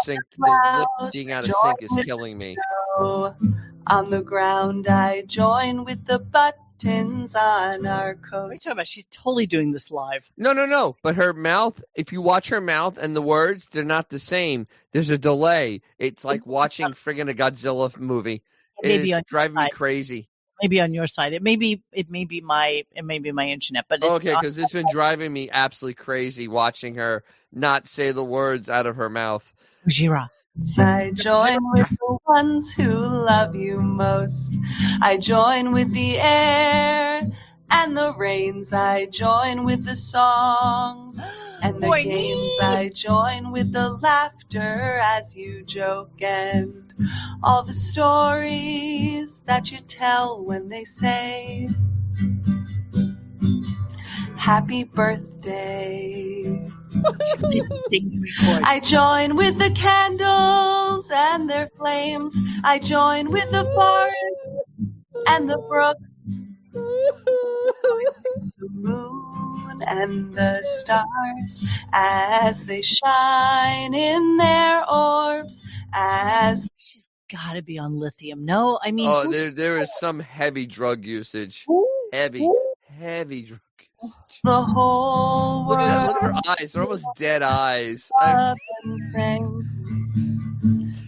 being out of sync is killing me.
On the ground, I join with the buttons on our coat.
What are you talking about? She's totally doing this live.
No. But her mouth, if you watch her mouth and the words, they're not the same. There's a delay. It's like watching friggin' a Godzilla movie. It's driving me crazy.
Maybe on your side. It may be my internet, but it's
okay, because it's been driving me absolutely crazy watching her not say the words out of her mouth.
Ujira.
I join with the ones who love you most. I join with the air and the rains. I join with the songs and the games. I join with the laughter as you joke and all the stories that you tell when they say happy birthday. I join with the candles and their flames. I join with the forest and the brooks, the moon and the stars as they shine in their orbs. As
she's got to be on lithium. No, I mean,
there is some heavy drug usage. Heavy drug.
The whole world.
Look at her eyes. They're almost dead eyes.
And thanks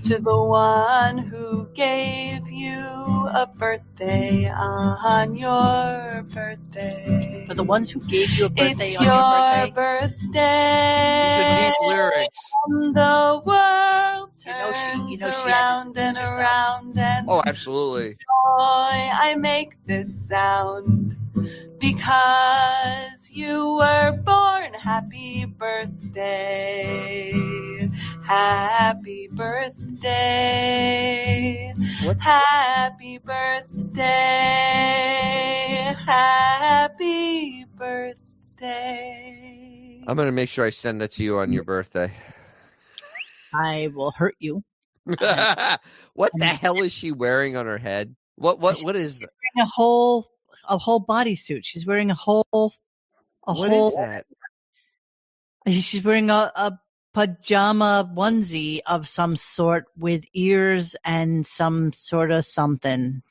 to the one who gave you a birthday on your birthday.
For the ones who gave you a birthday
it's
on your
birthday.
These are deep lyrics.
And the world turns
she
around and around and
oh, absolutely.
Joy, I make this sound because you were born. Happy birthday. Happy birthday.
What?
Happy birthday. Happy birthday.
I'm going to make sure I send that to you on your birthday.
I will hurt you.
What the hell is she wearing on her head? What is that?
A whole bodysuit. She's wearing a whole.
What is that?
She's wearing a pajama onesie of some sort with ears and some sort of something.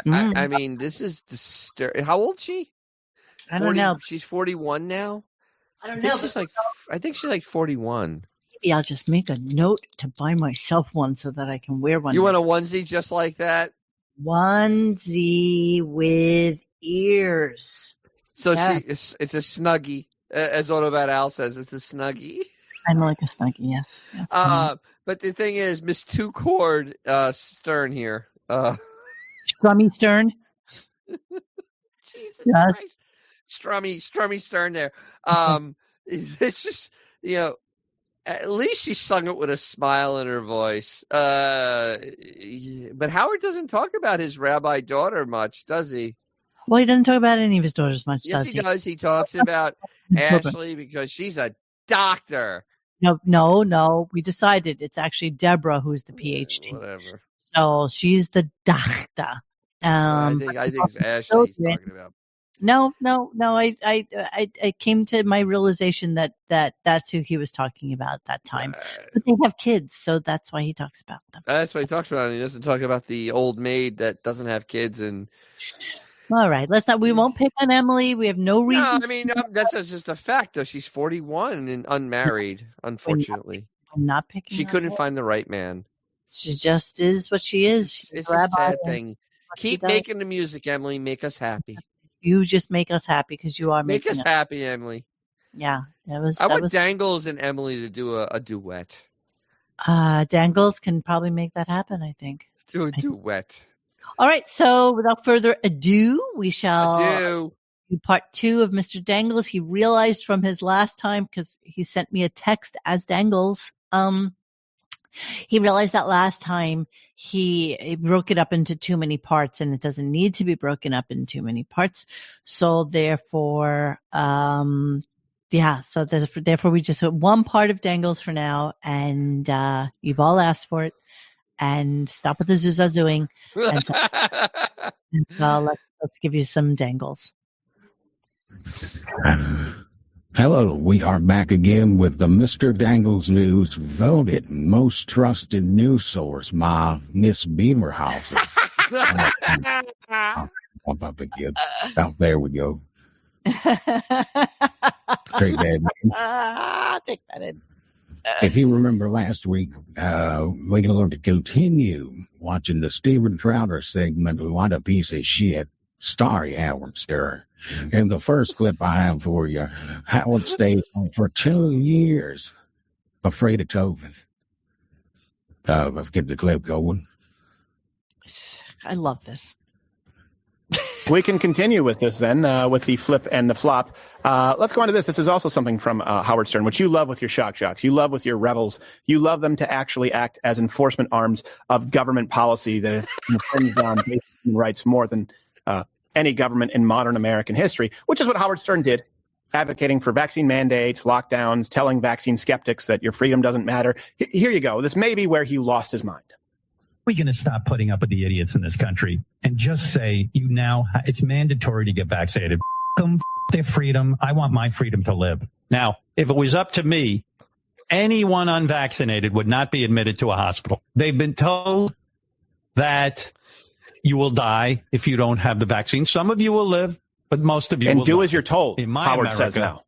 I mean, this is disturbing. How old is she?
I don't know.
She's 41 now.
I don't know.
I think she's like 41.
Maybe I'll just make a note to buy myself one so that I can wear one.
You want a onesie just like that?
Onesie with ears.
So it's a snuggie, as Autobot Al says. It's a snuggie.
I like a snuggie, yes.
But the thing is, Miss Two Chord Stern here.
Strummy Stern.
Jesus Christ. Strummy Stern there. It's just, at least she sung it with a smile in her voice. But Howard doesn't talk about his rabbi daughter much, does he?
Well, he doesn't talk about any of his daughters much, does he?
Yes, he does. He talks about Ashley because she's a doctor.
No. We decided it's actually Deborah who's the PhD.
Whatever.
So she's the doctor.
I think it's Ashley he's talking about.
No. I came to my realization that that's who he was talking about at that time. But they have kids, so that's why he talks about them.
That's what he talks about. He doesn't talk about the old maid that doesn't have kids. And
all right, we won't pick on Emily. We have no reason.
No, I mean, that's just a fact, though. She's 41 and unmarried, unfortunately.
I'm not picking.
She couldn't find the right man.
She just is what she is.
It's a sad thing. Keep making the music, Emily. Make us happy.
You just make us happy because you are
making us happy, Emily.
Yeah,
I want Dangles and Emily to do a duet.
Dangles can probably make that happen, I think.
Do a duet.
All right, so without further ado, we shall do part 2 of Mr. Dangles. He realized from his last time, because he sent me a text as Dangles, he realized that last time he broke it up into too many parts, and it doesn't need to be broken up in too many parts. So therefore, therefore we just have one part of Dangles for now, and you've all asked for it. And stop with the zuzazooing. And let's give you some Dangles.
Hello, we are back again with the Mr. Dangles News voted most trusted news source, my Miss Beamerhauser. Up again. Oh, there we go. Take
that in.
If you remember last week, we're going to continue watching the Steven Crowder segment, What a Piece of Shit, starring Howard Stern. And the first clip I have for you, Howard stayed home for 2 years, afraid of COVID. Let's get the clip going.
I love this.
We can continue with this then, with the flip and the flop. Let's go on to this. This is also something from Howard Stern, which you love with your shock jocks. You love with your rebels. You love them to actually act as enforcement arms of government policy that infringes on basic human rights more than any government in modern American history, which is what Howard Stern did, advocating for vaccine mandates, lockdowns, telling vaccine skeptics that your freedom doesn't matter. Here you go. This may be where he lost his mind.
We're going to stop putting up with the idiots in this country and just say it's mandatory to get vaccinated. Them, their freedom. I want my freedom to live.
Now, if it was up to me, anyone unvaccinated would not be admitted to a hospital. They've been told that you will die if you don't have the vaccine. Some of you will live, but most of you will
do
die.
as you're told,
in my
Howard
America,
says now.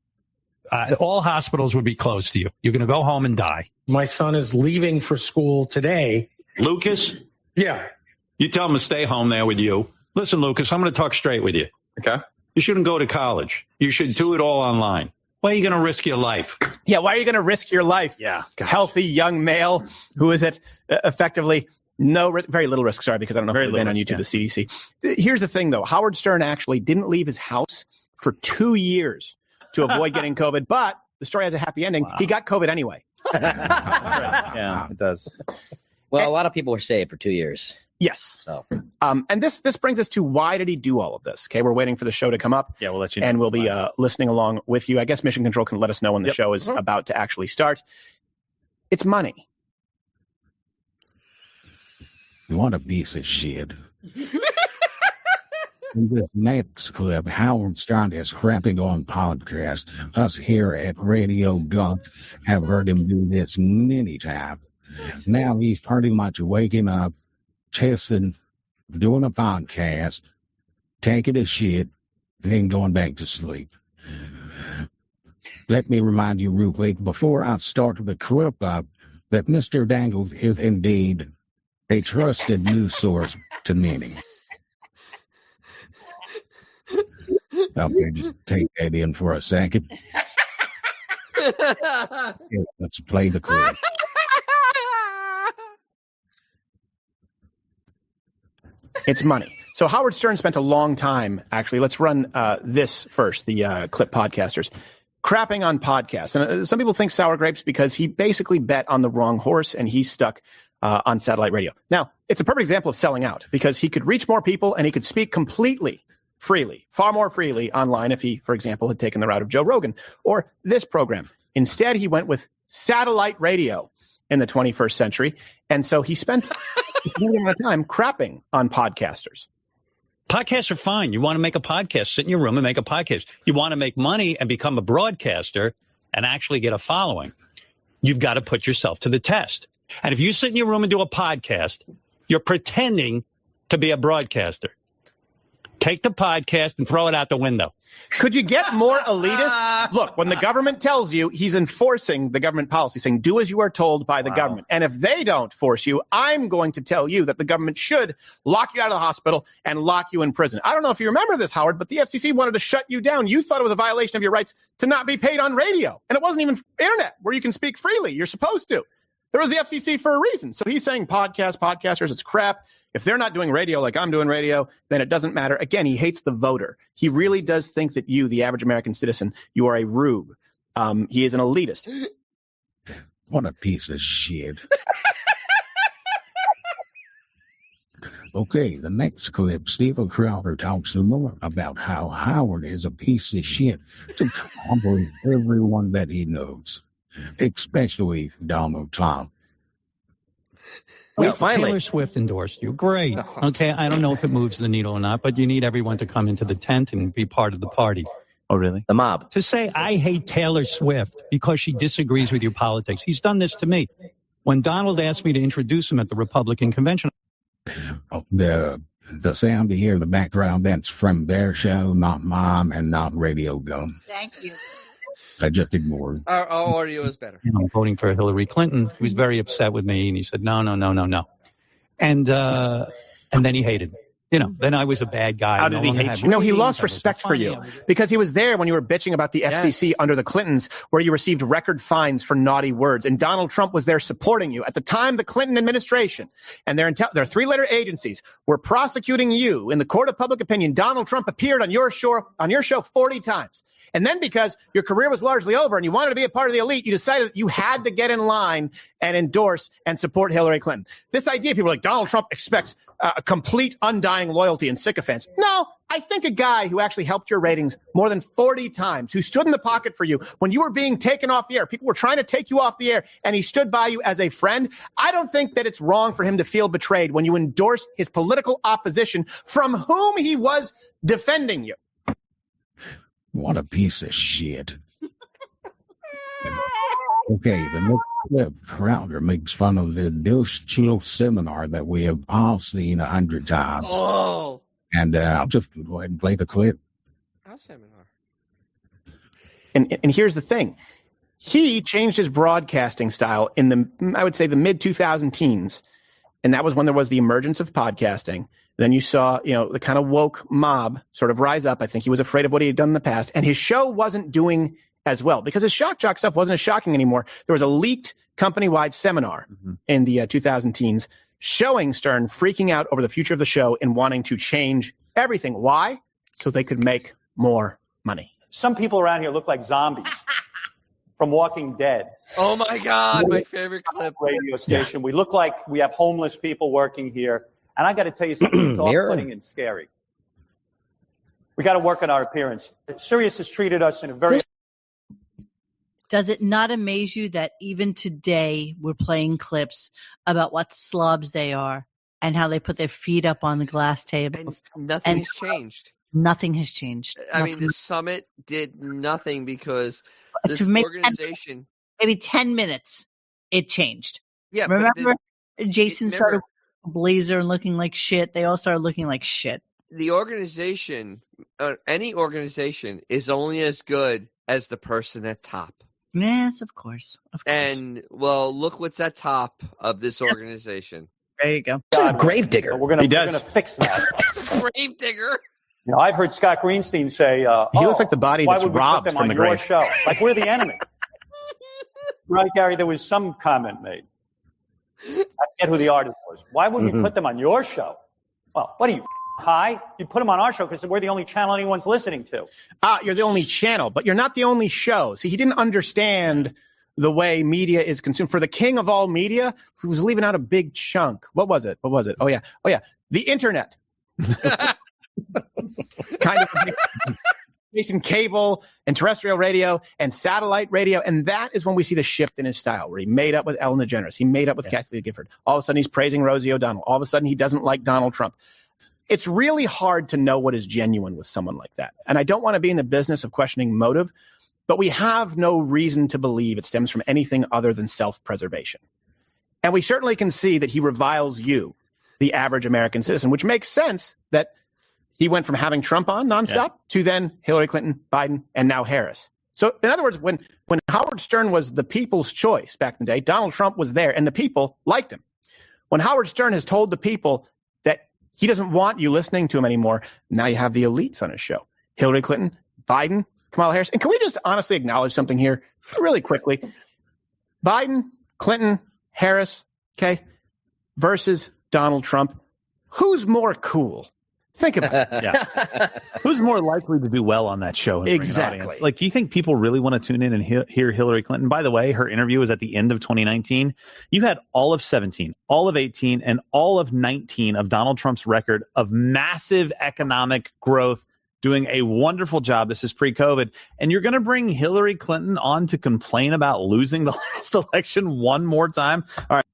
All hospitals would be closed to you. You're going to go home and die.
My son is leaving for school today.
Lucas?
Yeah.
You tell him to stay home there with you. Listen, Lucas, I'm going to talk straight with you.
Okay.
You shouldn't go to college. You should do it all online. Why are you going to risk your life?
Yeah, why are you going to risk your life?
Yeah.
Gosh. Healthy young male who is at effectively very little risk. Sorry, because I don't know if you've been on YouTube, the CDC. Here's the thing, though. Howard Stern actually didn't leave his house for 2 years to avoid getting COVID, but the story has a happy ending. Wow. He got COVID anyway.
Yeah, it does. Well, a lot of people were saved for 2 years.
Yes.
So,
and this brings us to why did he do all of this? Okay, we're waiting for the show to come up. Yeah, we'll let you know. And we'll be listening along with you. I guess Mission Control can let us know when the show is about to actually start. It's money.
What a piece of shit. In this next clip, Howard Stern is crapping on podcast. Us here at RadioGunk have heard him do this many times. Now he's pretty much waking up, chasing, doing a podcast, taking a shit, then going back to sleep. Let me remind you real quick, before I start the clip up, that Mr. Dangles is indeed a trusted news source to many. Okay, just take that in for a second. Yeah, let's play the clip.
It's money. So Howard Stern spent a long time, actually. Let's run this first, the clip podcasters. Crapping on podcasts. And some people think sour grapes because he basically bet on the wrong horse and he's stuck on satellite radio. Now, it's a perfect example of selling out because he could reach more people and he could speak completely freely, far more freely online if he, for example, had taken the route of Joe Rogan or this program. Instead, he went with satellite radio in the 21st century. And so he spent a lot of time crapping on podcasters.
Podcasts are fine. You want to make a podcast, sit in your room and make a podcast. You want to make money and become a broadcaster and actually get a following. You've got to put yourself to the test. And if you sit in your room and do a podcast, you're pretending to be a broadcaster. Take the podcast and throw it out the window.
Could you get more elitist? Look, when the government tells you, he's enforcing the government policy, saying do as you are told by the government. And if they don't force you, I'm going to tell you that the government should lock you out of the hospital and lock you in prison. I don't know if you remember this, Howard, but the FCC wanted to shut you down. You thought it was a violation of your rights to not be paid on radio. And it wasn't even internet where you can speak freely. You're supposed to. There was the FCC for a reason. So he's saying podcasters, it's crap. If they're not doing radio like I'm doing radio, then it doesn't matter. Again, he hates the voter. He really does think that you, the average American citizen, you are a rube. He is an elitist.
What a piece of shit. Okay, the next clip, Stephen Crowder talks some more about how Howard is a piece of shit to probably everyone that he knows, especially Donald Trump.
Well, Taylor Swift endorsed you. Great. Okay, I don't know if it moves the needle or not, but you need everyone to come into the tent and be part of the party.
Oh, really? The mob.
To say, I hate Taylor Swift because she disagrees with your politics. He's done this to me. When Donald asked me to introduce him at the Republican convention.
The sound you hear in the background, that's from their show, not mine and not RadioGunk.
Thank you.
I just ignored.
Our audio is better.
I'm voting for Hillary Clinton. He was very upset with me, and he said, no. And then he hated me. Then I was a bad guy.
How did he hate you? No, he lost respect for you because he was there when you were bitching about the FCC under the Clintons, where you received record fines for naughty words. And Donald Trump was there supporting you. At the time, the Clinton administration and their three-letter agencies were prosecuting you in the court of public opinion. Donald Trump appeared on your show 40 times. And then because your career was largely over and you wanted to be a part of the elite, you decided that you had to get in line and endorse and support Hillary Clinton. This idea, people are like, Donald Trump expects a complete undying loyalty and sycophants. No, I think a guy who actually helped your ratings more than 40 times, who stood in the pocket for you when you were being taken off the air. People were trying to take you off the air, and he stood by you as a friend. I don't think that it's wrong for him to feel betrayed when you endorse his political opposition from whom he was defending you.
What a piece of shit. Okay, the next clip, Crowder makes fun of the Deuce Chill seminar that we have all seen 100 times.
Oh.
And I'll just go ahead and play the clip.
Our seminar.
And here's the thing. He changed his broadcasting style in the mid-2000 teens. And that was when there was the emergence of podcasting. Then you saw, the kind of woke mob sort of rise up. I think he was afraid of what he had done in the past. And his show wasn't doing as well because his shock jock stuff wasn't as shocking anymore. There was a leaked company-wide seminar in the 2000 teens showing Stern freaking out over the future of the show and wanting to change everything. Why? So they could make more money.
Some people around here look like zombies from Walking Dead.
Oh, my God. My favorite clip.
Radio station. We look like we have homeless people working here. And I got to tell you something, it's off-putting and scary. We got to work on our appearance. Sirius has treated us in a very...
Does it not amaze you that even today we're playing clips about what slobs they are and how they put their feet up on the glass tables?
And nothing has changed.
Nothing has changed.
I mean, the summit did nothing because this organization...
Maybe 10 minutes, it changed.
Yeah,
remember Jason started blazer and looking like shit. They all started looking like shit.
The organization, any organization, is only as good as the person at top.
Yes, of course.
And look what's at top of this organization.
There you go.
Gravedigger.
We're gonna fix that.
Gravedigger.
I've heard Scott Greenstein say,
he looks like the body that's robbed from the grave.
Show? Like we're the enemy. Right, Gary? There was some comment made. I forget who the artist was. Why would we put them on your show? Well, what are you, high? You put them on our show because we're the only channel anyone's listening to.
You're the only channel, but you're not the only show. See, he didn't understand the way media is consumed. For the king of all media, who was leaving out a big chunk. What was it? Oh, yeah. The internet. Kind of. facing cable and terrestrial radio and satellite radio. And that is when we see the shift in his style, where he made up with Ellen DeGeneres. He made up with Kathy Lee Gifford. All of a sudden, he's praising Rosie O'Donnell. All of a sudden, he doesn't like Donald Trump. It's really hard to know what is genuine with someone like that. And I don't want to be in the business of questioning motive, but we have no reason to believe it stems from anything other than self-preservation. And we certainly can see that he reviles you, the average American citizen, which makes sense that he went from having Trump on nonstop to then Hillary Clinton, Biden, and now Harris. So in other words, when Howard Stern was the people's choice back in the day, Donald Trump was there and the people liked him. When Howard Stern has told the people that he doesn't want you listening to him anymore, now you have the elites on his show. Hillary Clinton, Biden, Kamala Harris. And can we just honestly acknowledge something here really quickly? Biden, Clinton, Harris, okay, versus Donald Trump. Who's more cool? Think about it.
Yeah. Who's more likely to do well on that show?
Exactly.
Like, do you think people really want to tune in and hear Hillary Clinton? By the way, her interview was at the end of 2019. You had all of 17, all of 18, and all of 19 of Donald Trump's record of massive economic growth, doing a wonderful job. This is pre-COVID. And you're going to bring Hillary Clinton on to complain about losing the last election one more time? All right.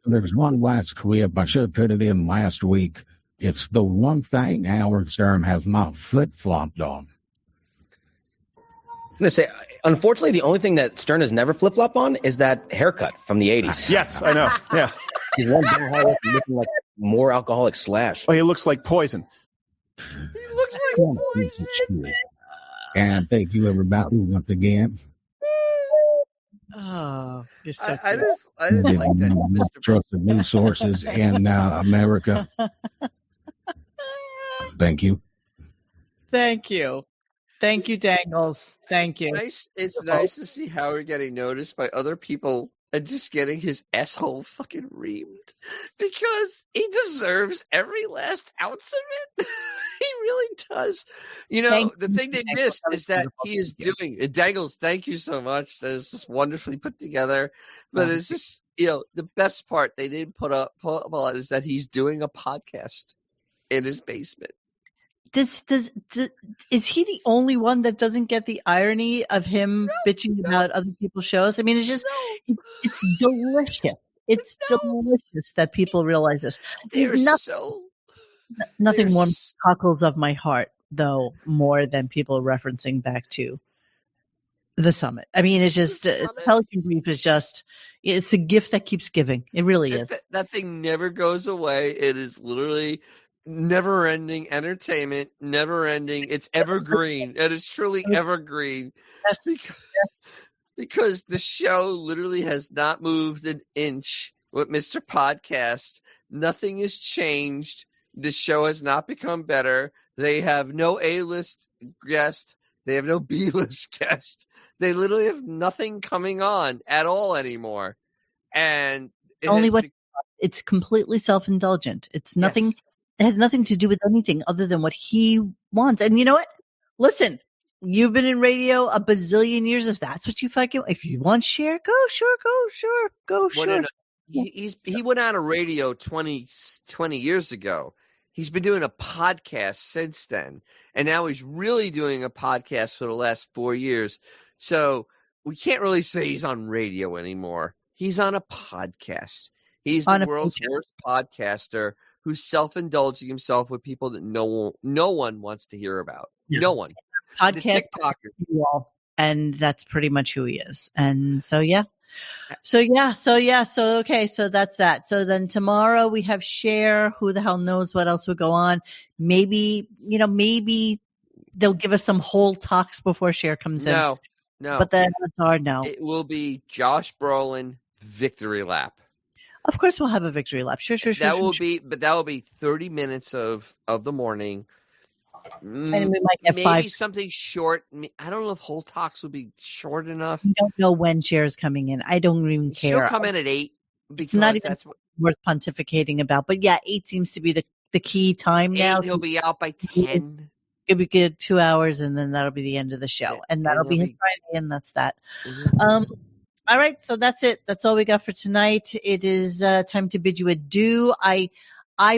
There's one last clip. I should have put it in last week. It's the one thing Howard Stern has not flip-flopped on.
I was going to say, unfortunately, the only thing that Stern has never flip-flopped on is that haircut from the 80s.
Yes, I know. Yeah.
He's one guy looking like more alcoholic Slash.
Oh, he looks like poison.
He looks like poison.
And thank you, everybody, once again.
Oh, you're so
I just like that, Mr.
Trusted news sources in America. Thank you.
Thank you. Thank you, Dangles. Thank you.
It's nice to see Howard getting noticed by other people and just getting his asshole fucking reamed, because he deserves every last ounce of it. He really does. You know, the thing they missed is that he is doing it. Dangles, thank you so much. That is just wonderfully put together. But it's just, you know, the best part they didn't pull up on is that he's doing a podcast in his basement.
Is he the only one that doesn't get the irony of him bitching about other people's shows? I mean, it's just, it's delicious. It's delicious that people realize this. Nothing warms the cockles of my heart, though, more than people referencing back to the summit. I mean, it's just, Pelican Brief is just, it's a gift that keeps giving. It really is.
That thing never goes away. It is literally never-ending entertainment, never-ending. It's evergreen. It is truly evergreen. Because the show literally has not moved an inch with Mr. Podcast. Nothing has changed. The show has not become better. They have no A-list guest. They have no B-list guest. They literally have nothing coming on at all anymore. And
it's completely self-indulgent. It's nothing. Yes. It has nothing to do with anything other than what he wants. And you know what? Listen, you've been in radio a bazillion years. If that's what you fucking, if you want share, go sure.
He went out of radio 20 years ago. He's been doing a podcast since then. And now he's really doing a podcast for the last 4 years. So we can't really say he's on radio anymore. He's on a podcast. He's the world's worst podcaster who's self-indulging himself with people that no one wants to hear about. Yeah. No one.
Podcast TikToker. And that's pretty much who he is. And so, yeah. So okay, so that's that. So then tomorrow we have Cher. Who the hell knows what else will go on? Maybe they'll give us some whole talks before Cher comes in.
No.
But the odds are no.
It will be Josh Brolin victory lap.
Of course, we'll have a victory lap. Sure.
But that will be 30 minutes of the morning.
And we might get
maybe something short. I don't know if whole talks will be short enough.
I don't know when Cher is coming in. I don't even care.
She'll come in at 8.
It's not even worth pontificating about. But yeah, 8 seems to be the key time now.
He'll be out by 10.
It'll be good 2 hours, and then that'll be the end of the show. And that'll be his Friday, and that's that. Mm-hmm. All right, so that's it. That's all we got for tonight. It is time to bid you adieu. I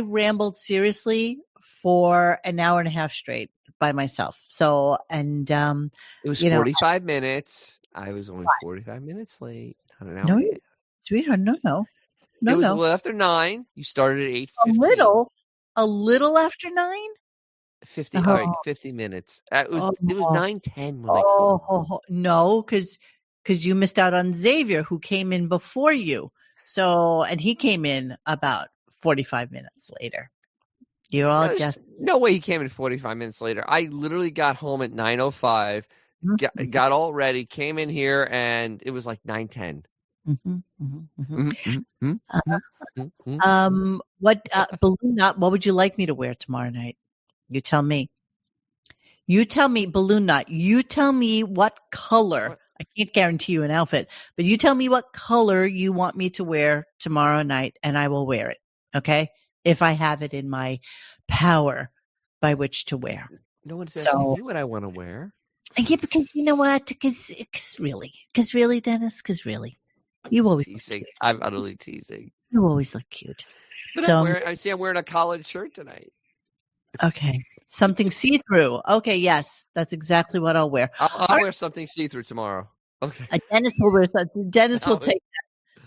rambled seriously for an hour and a half straight by myself. So, and
it was
you know,
45 minutes. I was only 45 minutes late. Not an hour.
no,
and a half.
sweetheart, no.
It was a little after 9. You started at 8:15.
A little after 9.
50. All right, 50 minutes. It was 9:10 when I called.
No, because you missed out on Xavier, who came in before you. So, and he came in about 45 minutes later. You're all
no way he came in 45 minutes later. I literally got home at 9:05, got all ready, came in here, and it was like 9:10.
What balloon knot? What would you like me to wear tomorrow night? You tell me. Balloon knot. You tell me what color. I can't guarantee you an outfit, but you tell me what color you want me to wear tomorrow night, and I will wear it. Okay, if I have it in my power by which to wear.
No one's asking me what I want to wear.
Yeah, because you know what? Because really, Dennis. Because really, you always
teasing. I'm utterly teasing.
You always look cute.
But I'm wearing a collared shirt tonight.
Okay, something see-through. Okay, yes, that's exactly what I'll wear.
I'll wear something see-through tomorrow. Okay.
Dennis will wear something. Dennis will take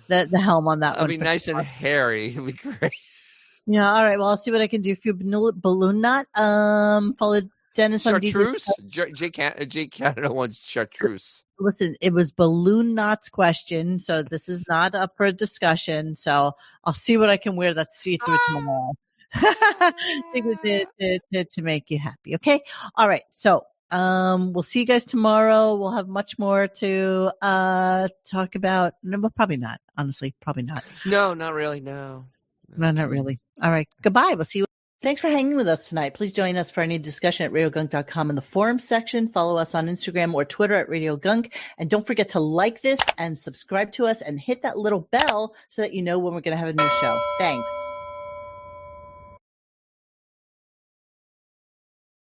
the helm on that one.
It'll be nice and hairy. It'll be great.
Yeah. All right. Well, I'll see what I can do for you. Balloon knot. Follow Dennis on
chartreuse. Jake Canada wants chartreuse.
Listen, it was balloon knots question, so this is not up for a discussion. So I'll see what I can wear that's see-through tomorrow. to make you happy. Okay. All right. So we'll see you guys tomorrow. We'll have much more to talk about. No, well, probably not. Honestly, probably not.
No, not really. No,
not really. All right. Goodbye. We'll see you. Thanks for hanging with us tonight. Please join us for any discussion at RadioGunk.com in the forum section. Follow us on Instagram or Twitter at RadioGunk. And don't forget to like this and subscribe to us and hit that little bell so that you know when we're going to have a new show. Thanks.